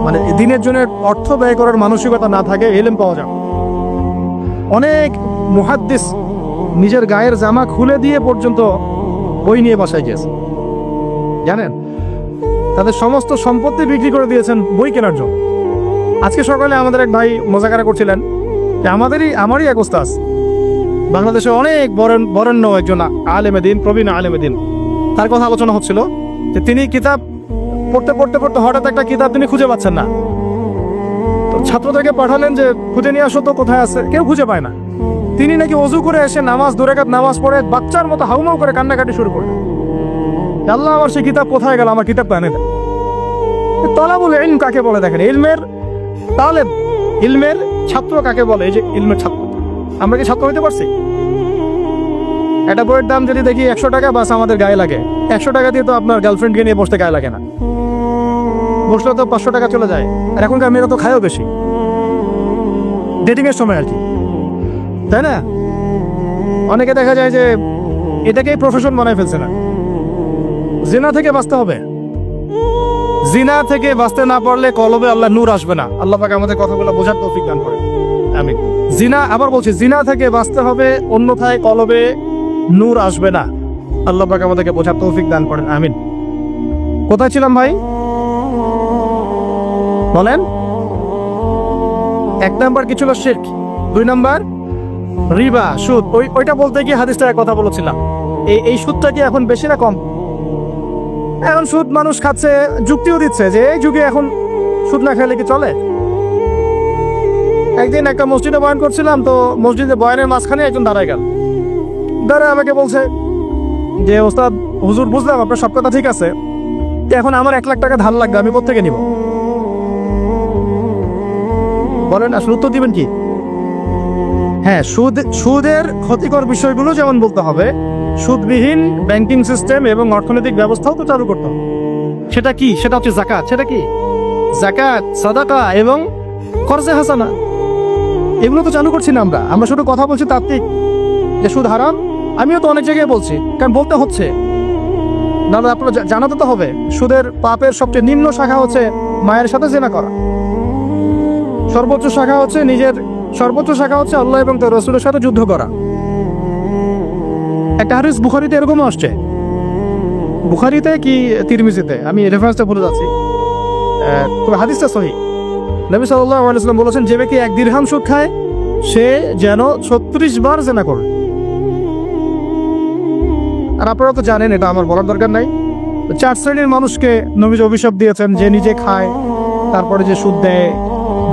মানে দিনের জন্য অর্থ ব্যয় করার মানসিকতা না থাকে, ইলম পাওয়া যায়। অনেক মুহাদ্দিস নিজের গায়ের জামা খুলে দিয়ে পর্যন্ত বই নিয়ে বাসায় গিয়েছে, জানেন? তাদের সমস্ত সম্পত্তি বিক্রি করে দিয়েছেন বই কেনার জন্য। আজকে সকালে আমাদের এক ভাই মোজাকারা করছিলেন যে আমারই এক ওস্তাদ, বাংলাদেশে অনেক বরেণ্য একজন আলেমে দ্বীন, প্রবীণ আলেমে দ্বীন, তার কথা আলোচনা হচ্ছিল যে তিনি কিতাব পড়তে পড়তে পড়তে হঠাৎ একটা কিতাব তিনি খুঁজে পাচ্ছেন না। তো ছাত্রদেরকে পাঠালেন যে খুঁজে নিয়ে আসো তো, কোথায় আছে, কেউ খুঁজে পায় না। তিনি নাকি ওযু করে এসে নামাজ, 2 রাকাত নামাজ পড়ে বাচ্চার মতো হাউমাউ করে কান্নাকাটি শুরু করলেন, আল্লাহ আমার সেই কিতাব কোথায় গেল, আমার কিতাবটা এনে দেন। তালাবুল ইলম কাকে বলে দেখেন, ইলমের তালেব, ইলমের ছাত্র কাকে বলে? এই যে ইলমের ছাত্র, আমরা কি ছাত্র হইতে পারছি? একটা বইয়ের দাম যদি দেখি 100 টাকা, বাস আমাদের গায়ে লাগে। 100 টাকা দিয়ে তো আপনার গার্লফ্রেন্ডকে নিয়ে বসতে গায়ে লাগে না, বসলে তো 500 টাকা চলে যায়। আর এখনকার মেয়েরা তো খায়ও বেশি, ডেটিং এর সময় আর কি, তাই না? অনেকে দেখা যায় যে এটাকেই প্রফেশন বানায় ফেলছে না। জিনা থেকে বাঁচতে হবে, জিনা থেকে বাঁচতে না পারলে কলবে আল্লাহ নূর আসবে না। আল্লাহ পাক আমাদের কথাগুলো বোঝার তৌফিক দান করে, আমিন। জিনা, আবার বলছি, জিনা থেকে বাঁচতে হবে, অন্যথায় কলবে নূর আসবে না। আল্লাহ পাক আমাদেরকে বোঝার তৌফিক দান করেন, আমিন। কোথায় ছিলাম ভাই? বলেন। 1 নাম্বার কি ছিল? শিরক। 2 নাম্বার রিবা, সুদ। ওইটা বলতে গিয়ে হাদিসটার কথা বলেছিলাম। এই সুদটা কি এখন বেশি না কম? এখন সুদ মানুষ খাচ্ছে, যুক্তিও দিচ্ছে যে এই যুগে এখন সুদ না খেলে কি চলে। একদিন একটা মসজিদে বয়ান করছিলাম, তো মসজিদে বয়ানের মাঝখানে একজন দাঁড়ায় গেল, দাঁড়ায় আমাকে বলছে যে ওস্তাদ, হুজুর বুঝলাম আপনার সব কথা ঠিক আছে, এখন আমার 1 লাখ টাকা ধার লাগবে, আমি কোত্থেকে নিব? বলেন, আসলে উত্তর দিবেন কি? হ্যাঁ, সুদের ক্ষতিকর বিষয়গুলো যেমন বলতে হবে, সুদবিহীন ব্যাংকিং সিস্টেম এবং অর্থনৈতিক ব্যবস্থাও তো চালু করতে হবে। সেটা কি? সেটা হচ্ছে যাকাত। সেটা কি? যাকাত, সাদাকা এবং খরচে হাসানা, এগুলো তো চালু করছি না আমরা শুধু কথা বলছি তাত্ত্বিক যে সুদ হারাম। আমিও তো অনেক জায়গায় বলছি, কারণ বলতে হচ্ছে, নাহলে আপনারা জানাতে তো হবে। সুদের পাপের সবচেয়ে নিম্ন শাখা হচ্ছে মায়ের সাথে জিনা করা, সর্বোচ্চ শাখা হচ্ছে আল্লাহ এবং তার রাসূলের সাথে যুদ্ধ করা। একটা হাদিস বুখারীতে এরকম আসছে, বুখারীতে কি তিরমিজিতে, আমি রেফারেন্সটা ভুলে যাচ্ছি, তবে হাদিসটা সহিহ। নবী সাল্লাল্লাহু আলাইহি ওয়াসাল্লাম বলেছেন, যে ব্যক্তি 1 দিরহাম সুদ খায় সে যেন 36 বার জিনা করে। আর আপনারা তো জানেন, এটা আমার বলার দরকার নাই, 4 শ্রেণীর মানুষকে নবীজি অভিশাপ দিয়েছেন, যে নিজে খায়, তারপরে যে সুদ দেয়,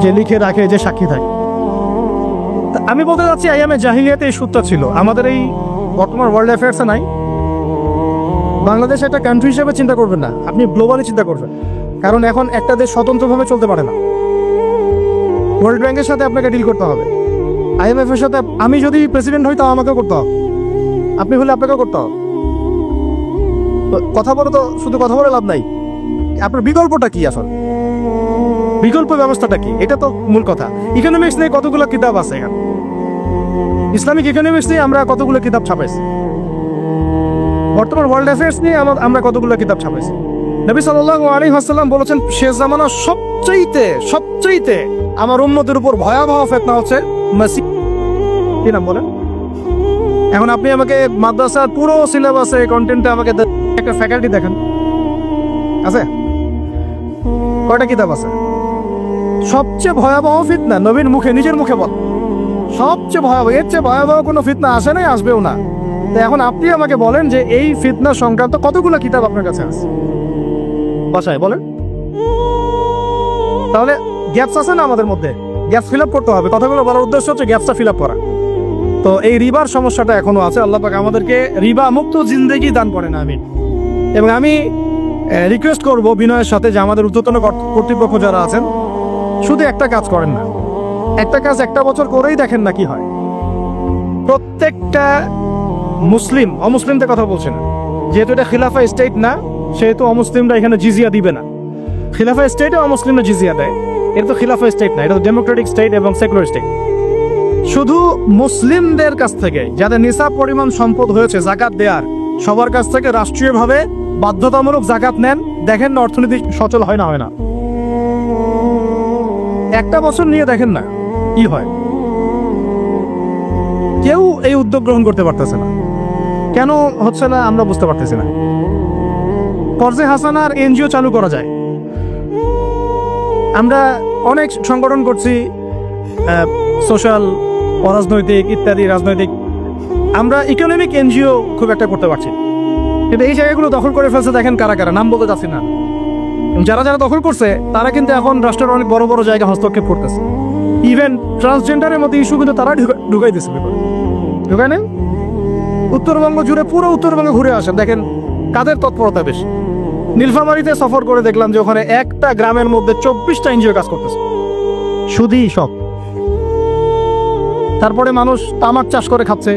যে লিখে রাখে, যে সাক্ষী থাকে। আমি বলতে চাচ্ছি, আইয়ামে জাহিলিয়াতে এই সুদটা ছিল, আমাদের এই বর্তমান ওয়ার্ল্ড অ্যাফেয়ার্সে নাই। বাংলাদেশ একটা কান্ট্রি হিসেবে চিন্তা করবেন না, আপনি গ্লোবালি চিন্তা করবেন, কারণ এখন একটা দেশ স্বতন্ত্রভাবে চলতে পারে না। ওয়ার্ল্ড ব্যাংকের সাথে আপনাকে ডিল করতে হবে, IMF এর সাথে। আমি যদি প্রেসিডেন্ট হই তাও আমাকেও করতে হবে, আপনি হলে আপনাকেও করতে হবে। কথা বলে তো শুধু কথা বলে লাভ নাই, আপনার বিকল্পটা কি? আসলে বিকল্প ব্যবস্থাটা কি? এটা তো মূল কথা। ইকোনমিক্স নিয়ে কতগুলো কিতাব আছে এখানে, ইসলামিক ইকোনমিক্স নিয়ে আমরা কতগুলো কিতাব ছাপাইছি, বর্তমান ওয়ার্ল্ড অ্যাফেয়ার্স নিয়ে আমরা কতগুলো কিতাব ছাপাইছি। নবী সাল্লাল্লাহু আলাইহি ওয়াসাল্লাম বলেছেন শেষ জামানার সবচাইতে আমার উম্মতের উপর ভয়াবহ ফিতনা হচ্ছে মাসিহ। কি নাম বলেন? এখন আপনি আমাকে মাদ্রাসার পুরো সিলেবাসে কন্টেন্টে আমাকে একটা ফ্যাকাল্টি দেখেন, আছে কয়টা কিতাব আছে? সবচেয়ে ভয়াবহ ফিতনা নবীর মুখে, নিজের মুখে বল, সবচেয়ে ভয়াবহ, এর চেয়ে ভয়াবহ কোনো ফিতনা আসে নাই, আসবেও না। তো এখন আপনি আমাকে বলেন যে এই ফিতনা সংক্রান্ত কতগুলো কিতাব আপনার কাছে আছে বাসায়, বলেন। তাহলে গ্যাপস আছে না আমাদের মধ্যে? গ্যাপস ফিল আপ করতে হবে। কথাগুলো বলার উদ্দেশ্য হচ্ছে গ্যাপসটা ফিল আপ করা। তো এই রিবার সমস্যাটা এখনো আছে। আল্লাহ পাক আমাদেরকে রিবা মুক্ত জিন্দেগি দান করেন, আমিন। এবং আমি রিকোয়েস্ট করব বিনয়ের সাথে যে আমাদের ঊর্ধ্বতন কর্তৃপক্ষ যারা আছেন, শুধু একটা কাজ করেন না, একটা কাজ একটা বছর করেই দেখেন না কি হয়। প্রত্যেকটা মুসলিম, অমুসলিমদের কথা বলছে না, যেহেতু এটা খিলাফা স্টেট না, সেহেতু অমুসলিমরা এখানে জিজিয়া দিবে না। খিলাফা স্টেটে অমুসলিমরা জিজিয়া দেয়, এটা তো খিলাফা স্টেট না, এটা তো ডেমোক্রেটিক স্টেট এবং সেকুলার স্টেট। শুধু মুসলিমদের কাছ থেকে যাদের নিসাব পরিমাণ সম্পদ হয়েছে জাকাত দেওয়ার, সবার কাছ থেকে রাষ্ট্রীয়ভাবে বাধ্যতামূলক জাকাত নেন, দেখেন না অর্থনীতি সচল হয় না। একটা বছর নিয়ে দেখেন না কি হয়। কেউ এই উদ্যোগ গ্রহণ করতে পারতেছে না। কেন হচ্ছে না আমরা বুঝতে পারতেছি না। কর্জে হাসানার এনজিও চালু করা যায়। আমরা অনেক সংগঠন করছি, সোশ্যাল, অরাজনৈতিক ইত্যাদি রাজনৈতিক। আমরা ইকোনমিক এনজিও খুব একটা করতে পারছি, কিন্তু এই জায়গাগুলো দখল করে ফেলছে। দেখেন কারা কারা, নাম বলতে যাচ্ছি না। যারা দখল করছে তারা কিন্তু এখন রাষ্ট্রের অনেক বড় বড় জায়গা হস্তক্ষেপ করতেছে। ইভেন ট্রান্সজেন্ডারের মতো ইস্যু কিন্তু তারা ঢুকাই দিচ্ছে, ঢুকায় নেন। উত্তরবঙ্গ জুড়ে, পুরো উত্তরবঙ্গে ঘুরে আসেন, দেখেন কাদের তৎপরতা বেশি। নীলফামারীতে সফর করে দেখলাম যে ওখানে একটা গ্রামের মধ্যে 24টা এনজিও কাজ করতেছে, শুধুই সব। তারপরে মানুষ তামাক চাষ করে খাচ্ছে।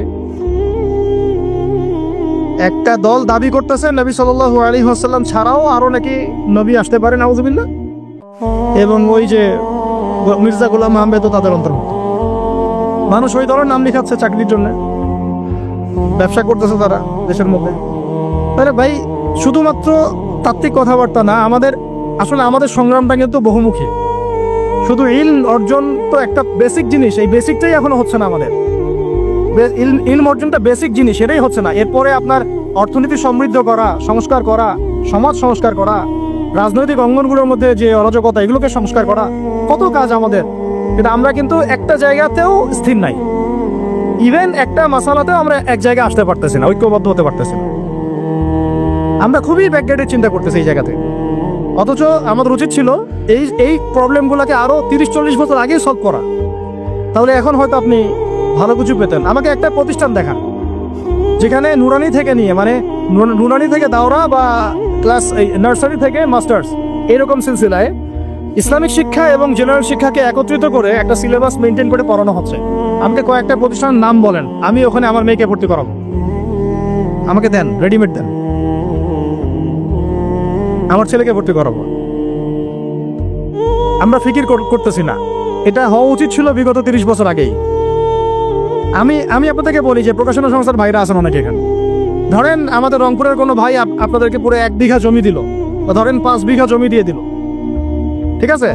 একটা দল দাবি করতেছে নবী সাল্লাল্লাহু আলাইহি ওয়াসাল্লাম ছাড়াও আরো নাকি নবী আসতে পারে, নাউযুবিল্লাহ। এবং ওই যে মির্জা গোলাম আহমেদ তো তাদের অন্তর্ভুক্ত। মানুষ ওই দলের নাম লিখাচ্ছে চাকরির জন্য, ব্যবসা করতেছে তারা দেশের মধ্যে। তাহলে ভাই শুধুমাত্র তাত্ত্বিক কথাবার্তা না, আমাদের সংগ্রামটা কিন্তু বহুমুখী। শুধু ইলম অর্জন তো একটা বেসিক জিনিস, এই বেসিকটাই এখনো হচ্ছে না আমাদের। ইলম অর্জনটা বেসিক জিনিস, এটাই হচ্ছে না। এরপরে আপনার অর্থনীতি সমৃদ্ধ করা, সংস্কার করা, সমাজ সংস্কার করা, রাজনৈতিক অঙ্গনগুলোর মধ্যে যে অরাজকতা, এগুলোকে সংস্কার করা, কত কাজ আমাদের। কিন্তু আমরা কিন্তু একটা জায়গাতেও স্থির নাই। ইভেন একটা মাসালাতেও আমরা এক জায়গায় আসতে পারতেছি না, ঐক্যবদ্ধ হতে পারতেছি না। আমরা খুবই ব্যাকডেটেড চিন্তা করতেছি এই জায়গাতে। অথচ আমাদের উচিত ছিল এই প্রবলেমগুলোকে আরো 30-40 বছর আগেই সলভ করা। তাহলে এখন হয়তো আপনি ভালো কিছু পেতেন। আমাকে একটা প্রতিষ্ঠান দেখান যেখানে নুরানি থেকে নিয়ে, মানে নুরানি থেকে দাওরা বা ক্লাস নার্সারি থেকে মাস্টার্স, এরকম সিলসিলায় ইসলামিক শিক্ষা এবং জেনারেল শিক্ষাকে একত্রিত করে একটা সিলেবাস মেনটেন করে পড়ানো হচ্ছে। আমাকে কয়েকটা প্রতিষ্ঠানের নাম বলেন, আমি ওখানে আমার মেয়েকে ভর্তি করাবো। আমাকে দেন, রেডিমেড দেন, আমার ছেলেকে ভর্তি করাবো। আমরা ফিকির করতেছি না। এটা হওয়া উচিত ছিল বিগত 30 বছর আগেই। আমি আপনাদেরকে বলি যে প্রকাশনা সংস্থার ভাইরা আছেন অনেকে এখানে। ধরেন আমাদের রংপুরের কোনো ভাই আপনাদেরকে পুরো 1 বিঘা জমি দিল, বা ধরেন 5 বিঘা জমি দিয়ে দিল, ঠিক আছে?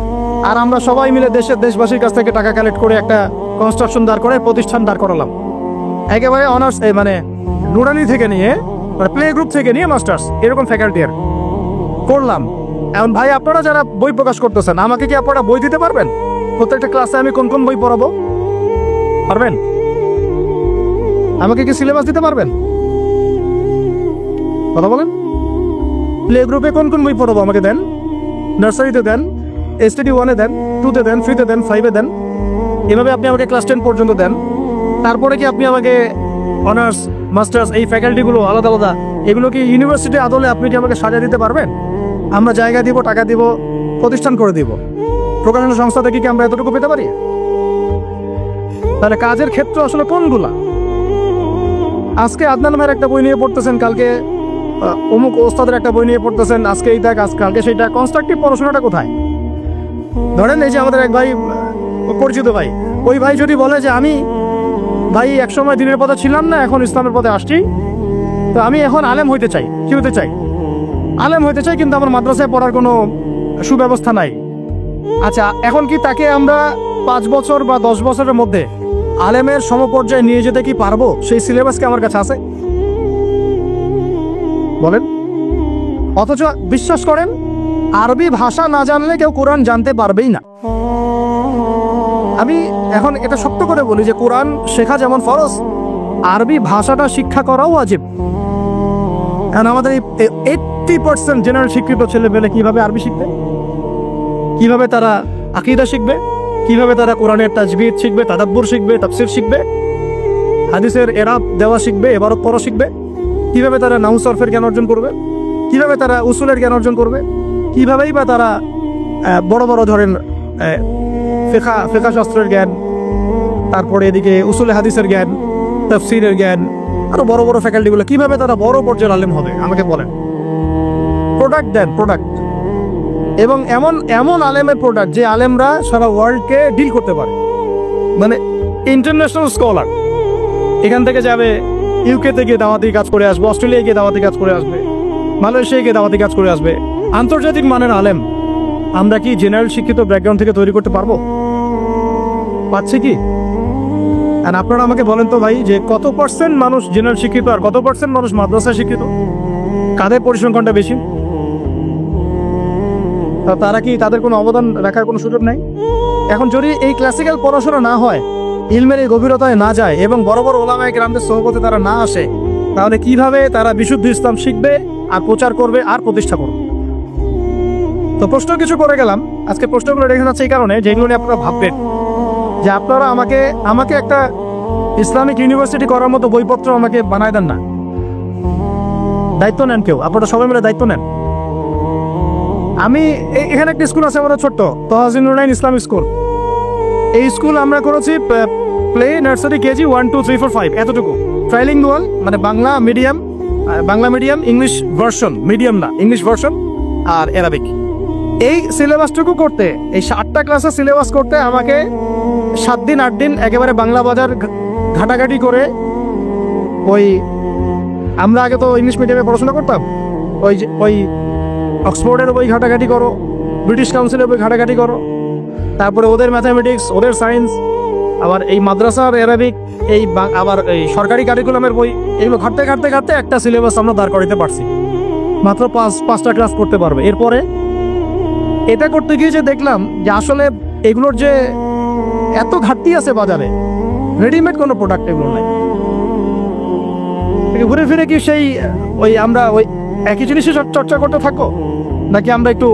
আর আমরা সবাই মিলে দেশবাসীর কাছ থেকে টাকা কালেক্ট করে একটা কনস্ট্রাকশন দাঁড় করে প্রতিষ্ঠান দাঁড় করালাম, একেবারে অনার্স, মানে নুরানি থেকে নিয়ে, প্লে গ্রুপ থেকে নিয়ে মাস্টার্স, এরকম ফ্যাকাল্টি আর করলাম। এখন ভাই আপনারা যারা বই প্রকাশ করতেছেন, আমাকে কি আপনারা বই দিতে পারবেন? প্রত্যেকটা ক্লাসে আমি কোন কোন বই পড়াবো পারবেন? আমাকে কি সিলেবাস দিতে পারবেন? কথা বলেন। প্লে গ্রুপে কোন কোন বই পড়াবো আমাকে দেন, নার্সারিতে দেন, STD 1-এ দেন, 2-তে দেন, 3-তে দেন, 5-এ দেন। এভাবে আপনি আমাকে ক্লাস 10 পর্যন্ত দেন। তারপরে কি আপনি আমাকে অনার্স, মাস্টার্স, এই ফ্যাকাল্টিগুলো আলাদা আলাদা, এগুলো কি ইউনিভার্সিটি আদলে আপনি কি আমাকে সাজিয়ে দিতে পারবেন? আমরা জায়গা দিব, টাকা দিব, প্রতিষ্ঠান করে দিব। প্রকাশনা সংস্থা থেকে কি আমরা এতটুকু পেতে পারি? তাহলে কাজের ক্ষেত্র আসলে কোনগুলা? আজকে আদনান ভাইয়ের একটা বই নিয়ে পড়তেছেন, কালকে অমুক ওস্তাদের একটা বই নিয়ে পড়তেছেন, আজকে এইটা, কালকে সেইটা। কনস্ট্রাকটিভ পড়াশোনাটা কোথায়? ধরেন এই যে আমাদের এক ভাই, পরিচিত ভাই, ওই ভাই যদি বলে যে আমি ভাই একসময় দিনের পথে ছিলাম না, এখন ইসলামের পথে আসছি, তো আমি এখন আলেম হইতে চাই। কি হতে চাই? আলেম হইতে চাই, কিন্তু আমার মাদ্রাসায় পড়ার কোনো সুব্যবস্থা নাই। আচ্ছা, এখন কি তাকে আমরা 5 বছর বা 10 বছরের মধ্যে আলেমের সমপর্যায়ে নিয়ে যেতে কি পারবো? সেই সিলেবাস কি আমার কাছে আছে? বলেন। অথচ বিশ্বাস করেন, আরবি ভাষা না জানলে কেউ কোরআন জানতে পারবেই না। আমি এখন এটা সত্য করে বলি যে কোরআন শেখা যেমন ফরজ, আরবি ভাষাটা শিক্ষা করাও ওয়াজিব। এখন আমাদের 80% জেনারেল শিক্ষিত ছেলেমেয়ে কিভাবে আরবি শিখবে? কিভাবে তারা আকীদা শিখবে? কিভাবে তারা কোরআনের তাজবিদ শিখবে, তাদাব্বুর শিখবে, তাফসির শিখবে, হাদিসের এরাব দেওয়া শিখবে, ইবারত পড়া শিখবে? কিভাবে তারা নাহু সরফের জ্ঞান অর্জন করবে? কিভাবে তারা উসুলের জ্ঞান অর্জন করবে? কিভাবেই বা তারা বড় বড় ধরেন ফিকহ শাস্ত্রের জ্ঞান, তারপরে এদিকে উসুলে হাদিসের জ্ঞান, তাফসিরের জ্ঞান, আরো বড় বড় ফ্যাকাল্টিগুলো, কিভাবে তারা বড় পর্যায়ের আলেম হবে? আমাকে বলেন। প্রোডাক্ট দেন, প্রোডাক্ট, এবং এমন এমন আলেমের প্রোডাক্ট যে আলেমরা সারা ওয়ার্ল্ডকে ডিল করতে পারে, মানে ইন্টারন্যাশনাল স্কলার। এখান থেকে যাবে ইউকেতে গিয়ে দাওয়াতি কাজ করে আসবে, অস্ট্রেলিয়ায় গিয়ে দাওয়াতি কাজ করে আসবে, মালয়েশিয়ায় গিয়ে দাওয়াতি কাজ করে আসবে, আন্তর্জাতিক মানের আলেম আমরা কি জেনারেল শিক্ষিত ব্যাকগ্রাউন্ড থেকে তৈরি করতে পারবো? পাচ্ছি কি? আর আপনারা আমাকে বলেন তো ভাই, যে কত পার্সেন্ট মানুষ জেনারেল শিক্ষিত আর কত পার্সেন্ট মানুষ মাদ্রাসা শিক্ষিত? কাদের পরিসংখ্যানটা বেশি? তারা কি, তাদের কোনো অবদান রাখার কোনো সুযোগ নাই? এখন যদি এই ক্লাসিক্যাল পড়াশোনা না হয়, ইলমের এই গভীরতায় না যায়, এবং বড় বড় ওলামায়ে কেরামদের সোহবতে তারা না আসে, তাহলে কিভাবে তারা বিশুদ্ধ ইসলাম শিখবে আর প্রচার করবে আর প্রতিষ্ঠা করবে? তো প্রশ্ন কিছু করে গেলাম। আজকে প্রশ্নগুলো রেখে যাচ্ছে এই কারণে, যেগুলো নিয়ে আপনারা ভাববেন যে আপনারা আমাকে একটা ইসলামিক ইউনিভার্সিটি করার মতো বইপত্র আমাকে বানায় দেন না। দায়িত্ব নেন কেউ, আপনারা সবাই মিলে দায়িত্ব নেন। আমি এখানে একটা স্কুল আছে আমাদের ছোট্ট, তহাজিনুর ইসলামিক স্কুল। এই স্কুল আমরা করেছি প্লে, নার্সারি, কেজি 1 2 3 4 5 এতটুকু। ট্রাইলিঙ্গুয়াল, মানে Bangla medium, English version, medium না, ইংলিশ ভার্সন আর অ্যারাবিক। এই সিলেবাসটুকু করতে, এই 8টা ক্লাসের সিলেবাস করতে আমাকে 7 দিন 8 দিন একেবারে বাংলা বাজার ঘাটাঘাটি করে, ওই আমরা আগে তো ইংলিশ মিডিয়ামে পড়াশোনা করতাম, ওই অক্সফোর্ডের বই ঘাটাঘাটি করো, ব্রিটিশ কাউন্সিলের বই ঘাটাঘাটি করো, তারপরে ওদের ম্যাথামেটিক্স, ওদের সায়েন্স, আবার এই মাদ্রাসার অ্যারাবিক, আবার এই সরকারি কারিকুলামের বই, এগুলো ঘাটতে একটা সিলেবাস আমরা দাঁড় করাতে পারছি। মাত্র 5টা ক্লাস করতে পারবে। এরপরে এটা করতে গিয়ে যে দেখলাম যে আসলে এগুলোর যে এত ঘাটতি আছে বাজারে, রেডিমেড কোনো প্রোডাক্ট এগুলো নাই। ঘুরে ফিরে কি সেই আমরা একই জিনিসই চর্চা করতে থাকবো, নাকি আমরা একটু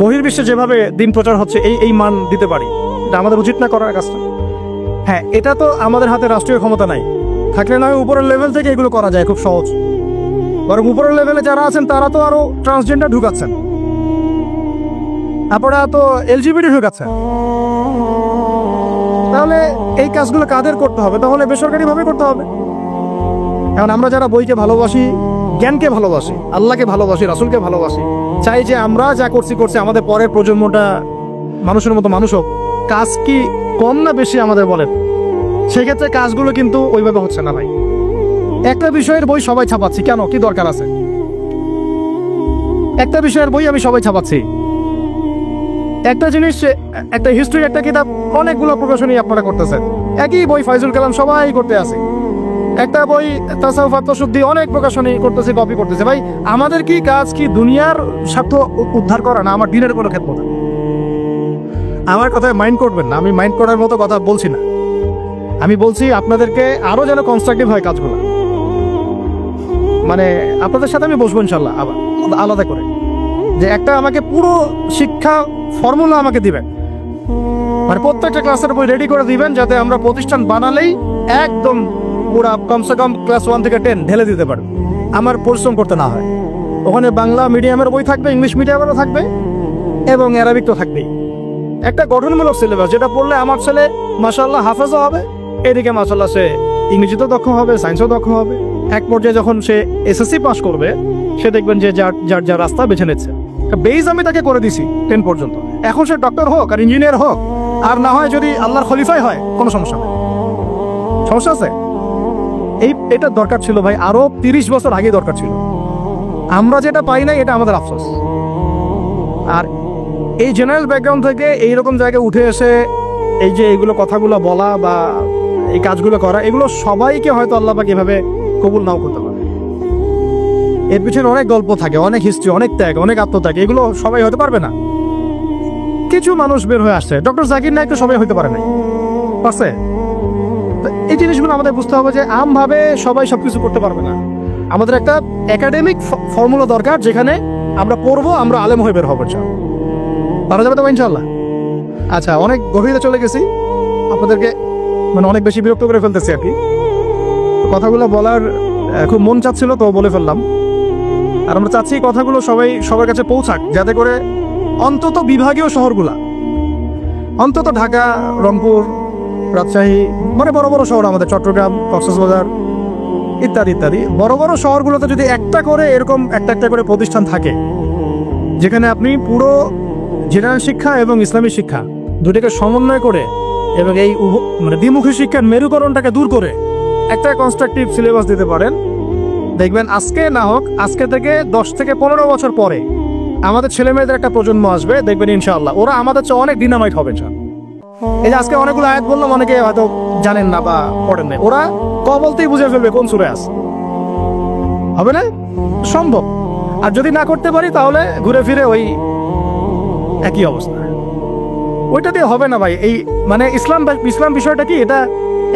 বহির্বিশ্বে যেভাবে দিন প্রচার হচ্ছে এই মান দিতে পারি? এটা আমাদের উচিত না করার কাজটা? হ্যাঁ, এটা তো আমাদের হাতে রাষ্ট্রীয় ক্ষমতা নাই, থাকলে না উপরের লেভেল থেকে এগুলো করা যায় খুব সহজ। বরং উপরের লেভেলে যারা আছেন তারা তো আরো ট্রান্সজেন্ডার ঢুকাচ্ছেন, আপনারা তো এলজিবিটি ঢুকাচ্ছেন। তাহলে এই কাজগুলো কাদের করতে হবে? তাহলে বেসরকারিভাবে করতে হবে। এখন আমরা যারা বইকে ভালোবাসি, জ্ঞানকে ভালোবাসি, আল্লাহকে ভালোবাসি, রাসূলকে ভালোবাসি, চাই যে আমরা যা করছি আমাদের পরের প্রজন্মটা মানুষের মতো মানুষ হোক। কাজ কি কম না বেশি আমাদের বলেন? সেক্ষেত্রে কাজগুলো কিন্তু ওইভাবে হচ্ছে না ভাই। একটা বিষয়ের বই সবাই ছাপাচ্ছি, কেন? কি দরকার আছে? একটা বিষয়ের বই আমি সবাই ছাপাচ্ছি। একটা জিনিস, একটা হিস্ট্রির একটা কিতাব অনেকগুলো প্রকাশনী আপনারা করতেছেন, একই বই ফাইজুল কালাম সবাই করতে আছে। একটা বই তাসাউফ আত্মশুদ্ধি অনেক প্রকাশনী করতেছে, কপি করতেছে। ভাই আমাদের কি কাজ কি দুনিয়ার স্বার্থ উদ্ধার করা, না আমার দিনের কোনো ক্ষেত্র? আমার কথায় মাইন্ড করবেন না, আমি মাইন্ড করার মতো কথা বলছি না। আমি বলছি আপনাদেরকে আরো যেন কনস্ট্রাকটিভ হয় কাজগুলো। মানে আপনাদের সাথে আমি বসবো ইনশাল্লাহ আবার আলাদা করে, যে একটা আমাকে পুরো শিক্ষা ফর্মুলা আমাকে দিবেন, মানে প্রত্যেকটা ক্লাসের বই রেডি করে দিবেন, যাতে আমরা প্রতিষ্ঠান বানালেই একদম পুরা কমসে কম ক্লাস 1 থেকে 10 ঢেলে দিতে পারবে, আমার পরিশ্রম করতে না হয়। ওখানে বাংলা মিডিয়ামের বই থাকবে, ইংলিশ মিডিয়ামেরও থাকবে, এবং অ্যারাবিক তো থাকবেই। একটা গঠনমূলক সিলেবাস, যেটা পড়লে আমার ছেলে মাশাআল্লাহ হাফেজও হবে, এদিকে মাশাআল্লাহ সে ইংরেজিতেও দক্ষ হবে, সায়েন্সেও দক্ষ হবে। এক পর্যায়ে যখন সে এসএসসি পাস করবে, সে দেখবেন যে যার রাস্তা বেছে নিচ্ছে। বেজ আমি তাকে করে দিছি 10 পর্যন্ত। এখন সে ডক্টর হোক আর ইঞ্জিনিয়ার হোক, আর না হয় যদি আল্লাহর খলিফাই হয়, কোনো সমস্যা নেই। সমস্যা আছে? এটা দরকার ছিল ভাই, আরো 30 বছর আগে দরকার ছিল। আমরা যেটা পাই না এটা আমাদের আফসোস। আর এই জেনারেল ব্যাকগ্রাউন্ড থেকে এইরকম জায়গায় উঠে এসে এই যে এইগুলো কথাগুলো বলা বা এই কাজগুলো করা, এগুলো সবাইকে হয়তো আল্লাহ পাক এভাবে কবুল নাও করতে পারে। এর পিছনে অনেক গল্প থাকে, অনেক হিস্ট্রি, অনেক ত্যাগ, অনেক আত্মত্যাগ, এগুলো সবাই হতে পারবে না। কিছু মানুষ বের হয়ে আসছে, ডক্টর জাকির নায়েক তো সবাই হতে পারে নাই, পারছে? এই জিনিসগুলো আমাদের বুঝতে হবে যে আমভাবে সবাই সবকিছু করতে পারবে না। আমাদের একটা একাডেমিক ফর্মুলা দরকার, যেখানে আমরা পড়বো, আমরা আলেম হয়ে বের হবো। পারা যাবে তো ইনশাল্লাহ? আচ্ছা, অনেক গভীরে চলে গেছি, আপনাদেরকে মানে অনেক বেশি বিরক্ত করে ফেলতেছি আর কি। কথাগুলো বলার খুব মন চাচ্ছিল, তো বলে ফেললাম। আর আমরা চাচ্ছি কথাগুলো সবার কাছে পৌঁছাক, যাতে করে অন্তত বিভাগীয় শহরগুলা, অন্তত ঢাকা, রংপুর, রাজশাহী, মানে বড় বড় শহর আমাদের, চট্টগ্রাম, কক্সবাজার ইত্যাদি ইত্যাদি বড় বড় শহরগুলোতে যদি একটা করে এরকম একটা করে প্রতিষ্ঠান থাকে, যেখানে আপনি পুরো জেনারেল শিক্ষা এবং ইসলামী শিক্ষা দুটিকে সমন্বয় করে এবং এই মানে দ্বিমুখী শিক্ষার মেরুকরণটাকে দূর করে একটা কনস্ট্রাকটিভ সিলেবাস দিতে পারেন, দেখবেন আজকে না হোক, আজকে থেকে 10 থেকে 15 বছর পরে আমাদের ছেলে মেয়েদের একটা প্রজন্ম আসবে, দেখবেন ইনশাআল্লাহ ওরা আমাদের চেয়ে অনেক ডিনামাইট হবে। এই যে আজকে অনেকগুলো আয়াত বললাম, অনেকে হয়তো জানেন না বা পড়েন না, ওরা বলতেই বুঝে ফেলবে কোন সূরা আছে। হবে না? সম্ভব। আর যদি না করতে পারি তাহলে ঘুরে ফিরে ওই একই অবস্থা। ওইটা দিয়ে হবে না ভাই। এই মানে ইসলাম বিষয়টা কি, এটা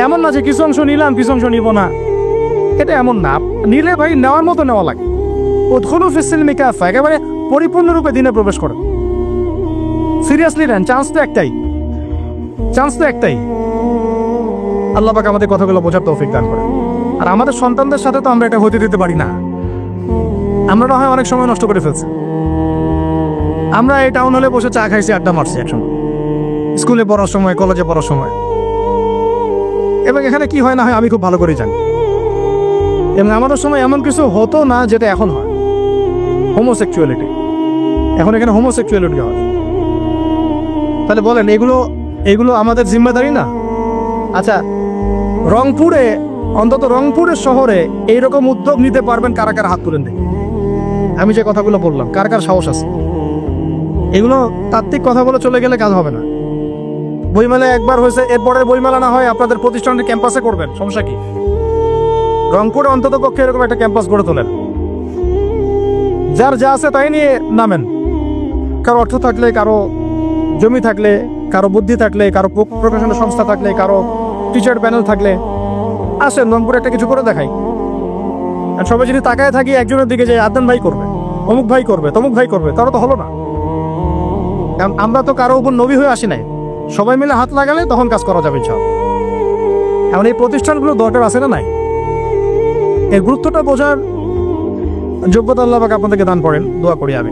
এমন না যে কিছু অংশ নিলাম কিছু অংশ নিব না, এটা এমন না। নিলে ভাই নেওয়ার মতো নেওয়া লাগে। উদখুলু ফিস-সিলমি কাফা, একেবারে পরিপূর্ণরূপে দিনে প্রবেশ করেন। সিরিয়াসলি নেন, চান্স তো একটাই। আল্লাহ পাক আমাদের কথাগুলো বোঝার তৌফিক দান করেন। আর আমাদের সন্তানদের সাথে তো আমরা এটা হতে দিতে পারি না। আমরা না হয় অনেক সময় নষ্ট করে ফেলছি। আমরা এই টাউন হলে বসে চা খাইছি, আড্ডা মারছি একসময়, স্কুলে পড়ার সময়, কলেজে পড়ার সময়। এবং এখানে কি হয় না হয় আমি খুব ভালো করে জানি। এবং আমাদের সময় এমন কিছু হতো না যেটা এখন হয়। হোমোসেক্সুয়ালিটি, এখন এখানে হোমোসেক্সুয়ালিটি হয়। তাহলে বলেন এগুলো আমাদের জিম্মেদারি না? আচ্ছা, রংপুরে, অন্তত রংপুরের শহরে এইরকম উদ্যোগ নিতে পারবেন কারা কারা? হাত তুলেন দেখি। আমি যে কথাগুলো বললাম, কার কার সাহস আছে? এগুলো তাত্ত্বিক কথা বলে চলে গেলে কাজ হবে না। বইমেলা একবার হয়েছে, এরপরের বইমেলা না হয় আপনাদের প্রতিষ্ঠানের ক্যাম্পাসে করবেন, সমস্যা কি? রংপুরে অন্তত পক্ষে এরকম একটা ক্যাম্পাস গড়ে তোলেন। যার যা আছে তাই নিয়ে নামেন। কারো অর্থ থাকলে, কারো জমি থাকলে, কারো বুদ্ধি থাকলে, কারো প্রকাশনা সংস্থা থাকলে, কারো টিচার প্যানেল থাকলে আসেন, রংপুরে একটা কিছু করে দেখাই। আর সবাই যদি তাকায় থাকি একজনের দিকে, যে আদনান ভাই করবে, অমুক ভাই করবে, তমুক ভাই করবে, তারা তো হলো না। কারণ আমরা তো কারো উপর নবী হয়ে আসি নাই। সবাই মিলে হাত লাগালে তখন কাজ করা যাবে ইনশাআল্লাহ। এখন এই প্রতিষ্ঠানগুলো দরকার আছে না নাই? এর গুরুত্বটা বোঝার যোগ্যতা আল্লাহ পাক আপনাদেরকে দান করেন, দোয়া করি আমি।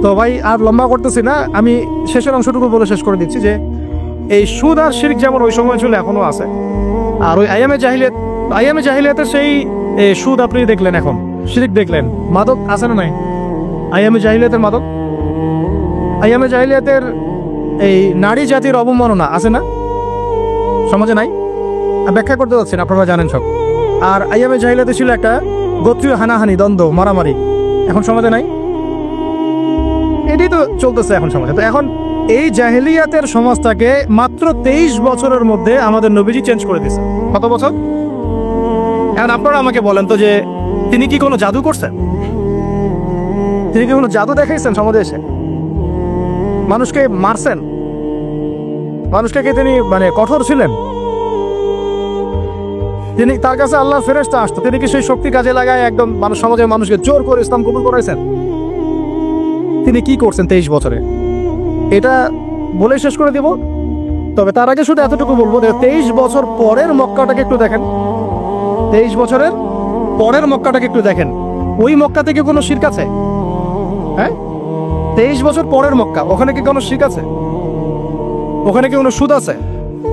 তো ভাই আর লম্বা করতেছি না, আমি শেষের অংশটুকু বলে শেষ করে দিচ্ছি যে এই সুদ আর শিরক যেমন ওই সময় ছিল এখনো আছে। আর ওই আইয়ামে জাহিলিয়াতের সেই সুদ আপনি দেখলেন, এখন শিরক দেখলেন, মাদক আছে না নাই? আইয়ামে জাহিলিয়াতের মাদক, আইয়ামে জাহিলিয়াতের এই নারী জাতির অবমাননা আছে না সমাজে? নাই? ব্যাখ্যা করতে যাচ্ছি না, আপনারা জানেন সব। আর আইয়ামে জাহিলিয়াতে ছিল একটা গোত্রীয় হানাহানি, দ্বন্দ্ব, মারামারি, এখন সমাজে নাই? এটাই তো চলতেছে এখন সমাজে। তো এখন এই জাহিলিয়াতের সমাজটাকে মাত্র 23 বছরের মধ্যে আমাদের নবীজি চেঞ্জ করে দিয়েছে। কত বছর? এখন আপনারা আমাকে বলেন তো যে তিনি কি কোনো জাদু করছেন? তিনি কি কোনো জাদু দেখাইছেন সমাজে এসে? মানুষকে মারছেন? মানুষকে কি তিনি মানে কঠোর ছিলেন? তিনি, তার কাছে আল্লাহর ফেরেশতা আসতো, তিনি কি সেই শক্তি কাজে লাগায় একদম সমাজের মানুষকে জোর করে ইসলাম কবুল করাইছেন? তিনি কি করছেন 23 বছরে? এটা বলে শেষ করে দিব। তবে তার আগে শুধু এতটুকু বলবো যে 23 বছর পরের মক্কাটাকে একটু দেখেন। 23 বছরের পরের মক্কাটাকে একটু দেখেন। ওই মক্কা থেকে কোনো শিরক আছে? হ্যাঁ, 23 বছর পরের মক্কা, ওখানে কি কোনো শিরক আছে? ওখানে কি কোনো সুদ আছে?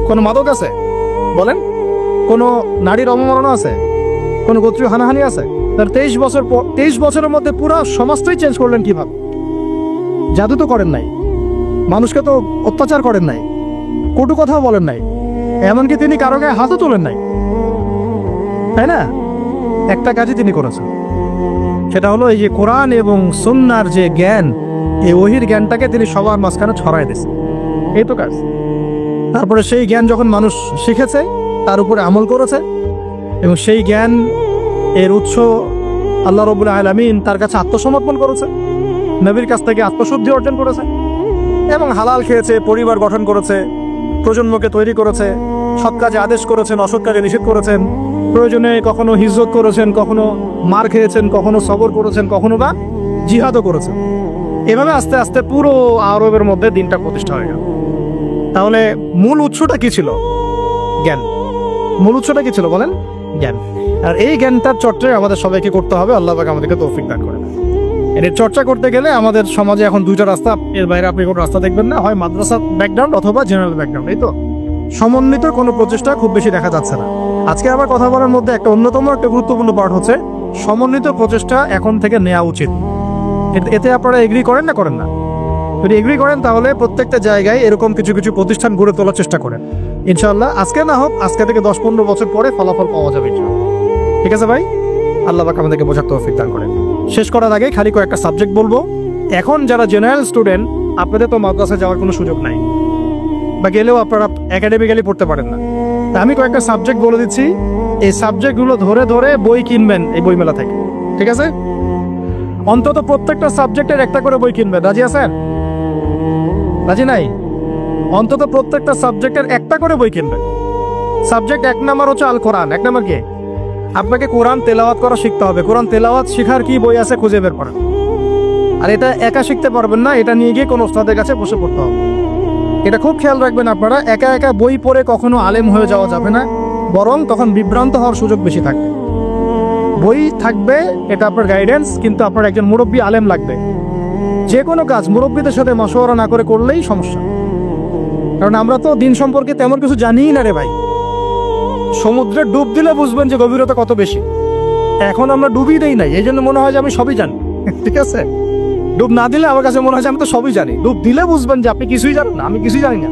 কোনো মাদক আছে? বলেন, কোনো নারীর অবমাননা আছে? কোনো গোত্রীয় হানাহানি আছে? তার 23 বছরের মধ্যে পুরো সমাজটাই চেঞ্জ করলেন কিভাবে? জাদু তো করেন নাই, মানুষকে তো অত্যাচার করেন নাই, কটু কথাও বলেন নাই, এমনকি তিনি কারো গায়ে হাতও তোলেন নাই, তাই না? একটা কাজই তিনি করেছেন, সেটা হলো এই যে কোরআন এবং সুন্নাহর যে জ্ঞান, এই ওহির জ্ঞানটাকে তিনি সবার মাঝখানে ছড়াই দিয়েছেন, এই তো কাজ। তারপরে সেই জ্ঞান যখন মানুষ শিখেছে, তার উপরে আমল করেছে, এবং সেই জ্ঞান এর উৎস আল্লাহ রাব্বুল আলামিন তার কাছে আত্মসমর্পণ করেছে, নবীর কাছ থেকে আত্মশুদ্ধি অর্জন করেছে, এবং হালাল খেয়েছে, পরিবার গঠন করেছে, প্রজন্মকে তৈরি করেছে, সৎ কাজে আদেশ করেছেন, অসৎ কাজে নিষেধ করেছেন, প্রয়োজনে কখনো হিজরত করেছেন, কখনো মার খেয়েছেন, কখনো সবর করেছেন, কখনো বা জিহাদও করেছেন। এভাবে আস্তে আস্তে পুরো আরবের মধ্যে দিনটা প্রতিষ্ঠা হয়ে গেল। তাহলে মূল উৎসটা কি ছিল? জ্ঞান। মূল উৎসটা কি ছিল বলেন? জ্ঞান। আর এই জ্ঞানটার চর্চা আমাদের সবাইকে করতে হবে, আল্লাহ পাক আমাদেরকে তৌফিক দান করেন। এর চর্চা করতে গেলে আমাদের সমাজে এখন দুইটা রাস্তা, এর বাইরে আপনি কোনো রাস্তা দেখবেন না, হয় মাদ্রাসা ব্যাকগ্রাউন্ড অথবা জেনারেল ব্যাকগ্রাউন্ড, এই তো। সমন্বিত কোনো প্রচেষ্টা খুব বেশি দেখা যাচ্ছে না। আজকে আমার কথা বলার মধ্যে একটা অন্যতম একটা গুরুত্বপূর্ণ পার্ট হচ্ছে সমন্বিত প্রচেষ্টা এখন থেকে নেওয়া উচিত। এতে আপনারা এগ্রি করেন না? করেন না? যদি এগ্রি করেন তাহলে প্রত্যেকটা জায়গায় এরকম কিছু কিছু প্রতিষ্ঠান গড়ে তোলার চেষ্টা করেন। ইনশাআল্লাহ আজকে না হোক, আজকে থেকে 10-15 বছর পরে ফলাফল পাওয়া যাবে। ঠিক আছে ভাই? আল্লাহ পাক আমাদেরকে বোঝার তৌফিক দান করেন। শেষ করার আগে খালি কয়েকটা সাবজেক্ট বলবো। এখন যারা জেনারেল স্টুডেন্ট, আপনাদের তো মাদ্রাসায় যাওয়ার কোনো সুযোগ নাই, বা গেলেও আপনারা একাডেমিক্যালি পড়তে পারেন না। তা আমি কয়েকটা সাবজেক্ট বলে দিচ্ছি, এই সাবজেক্টগুলো ধরে ধরে বই কিনবেন এই বইমেলা থেকে, ঠিক আছে? অন্তত প্রত্যেকটা সাবজেক্টের একটা করে বই কিনবেন। রাজি আছেন? রাজি নাই? অন্তত প্রত্যেকটা সাবজেক্টের একটা করে বই কিনবেন। সাবজেক্ট 1 নাম্বার হচ্ছে আল কোরআন। 1 নাম্বার কি? আপনাকে কোরআন তেলাওয়াত করা শিখতে হবে। কোরআন তেলাওয়াত শেখার কি বই আছে খুঁজে বের করেন। আর এটা একা শিখতে পারবেন না, এটা নিয়ে গিয়ে কোনো ওস্তাদের কাছে বসে পড়তে হবে। এটা খুব খেয়াল রাখবেন আপনারা, একা একা বই পড়ে কখনো আলেম হয়ে যাওয়া যাবে না, বরং তখন বিভ্রান্ত হওয়ার সুযোগ বেশি থাকবে। বই থাকবে, এটা আপনার গাইডেন্স, কিন্তু আপনার একজন মুরব্বী আলেম লাগবে। যে কোনো কাজ মুরব্বীদের সাথে মশওয়ারা না করে করলেই সমস্যা। কারণ আমরা তো দিন সম্পর্কে তেমন কিছু জানিই না রে ভাই। সমুদ্রে ডুব দিলে বুঝবেন যে গভীরতা কত বেশি। এখন আমরা ডুবই দেই নাই, এই জন্য মনে হয় যে আমি সবই জানি। ঠিক আছে? ডুব না দিলে আমার কাছে মনে হয় যে আমি তো সবই জানি। ডুব দিলে বুঝবেন যে আপনি কিছুই জানেন না, আমি কিছুই জানি না।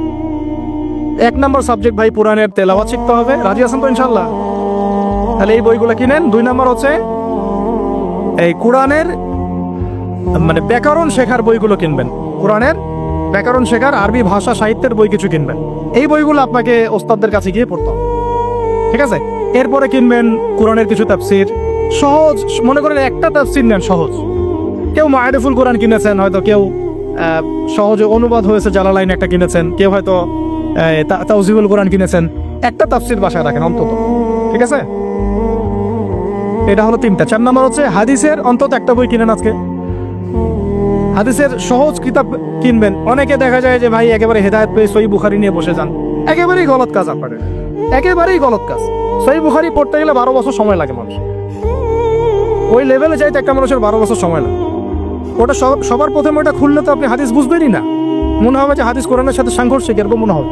1 নাম্বার সাবজেক্ট ভাই কোরআনের তেলাওয়াত শিখতে হবে। রাজি আছেন তো ইনশাআল্লাহ? তাহলে এই বইগুলো কিনেন। 2 নাম্বার হচ্ছে এই কোরআনের মানে ব্যাকরণ শেখার বইগুলো কিনবেন। কোরআনের ব্যাকরণ শেখার আরবি ভাষা সাহিত্যের বই কিছু কিনবেন। এই বইগুলো আপনাকে ওস্তাদদের কাছে গিয়ে পড়তে হবে, ঠিক আছে? এরপরে কিনবেন কোরআনের কিছু তাফসির, সহজ। মনে করেন একটা তাফসির নেন সহজ। কেউ মারিফুল কোরআন কিনেছেন, হয়তো কেউ সহজে অনুবাদ হয়েছে জালালাইন একটা কিনেছেন, কেউ হয়তো তাওজিহুল কোরআন কিনেছেন। একটা তাফসির বাসায় রাখেন অন্তত, ঠিক আছে? এটা হলো 3টা। 4 নাম্বার হচ্ছে হাদিসের অন্তত একটা বই কিনেন আজকে। হাদিসের সহজ কিতাব কিনবেন। অনেকে দেখা যায় যে ভাই একেবারে হেদায়েত পেয়ে সহিহ বুখারী নিয়ে বসে যান। একেবারেই গলত কাজ আপনাদের, একেবারেই গলত কাজ। সহিহ বুখারী পড়তে গেলে 12 বছর সময় লাগে মানুষ। ওই লেভেলে যাইতে একটা মানুষের 12 বছর সময় লাগে। ওটা সবার প্রথমে ওটা খুললে তো আপনি হাদিস বুঝবেনই না, মনে হবে যে হাদিস কোরআনের সাথে সাংঘর্ষিক, এরকম মনে হবে।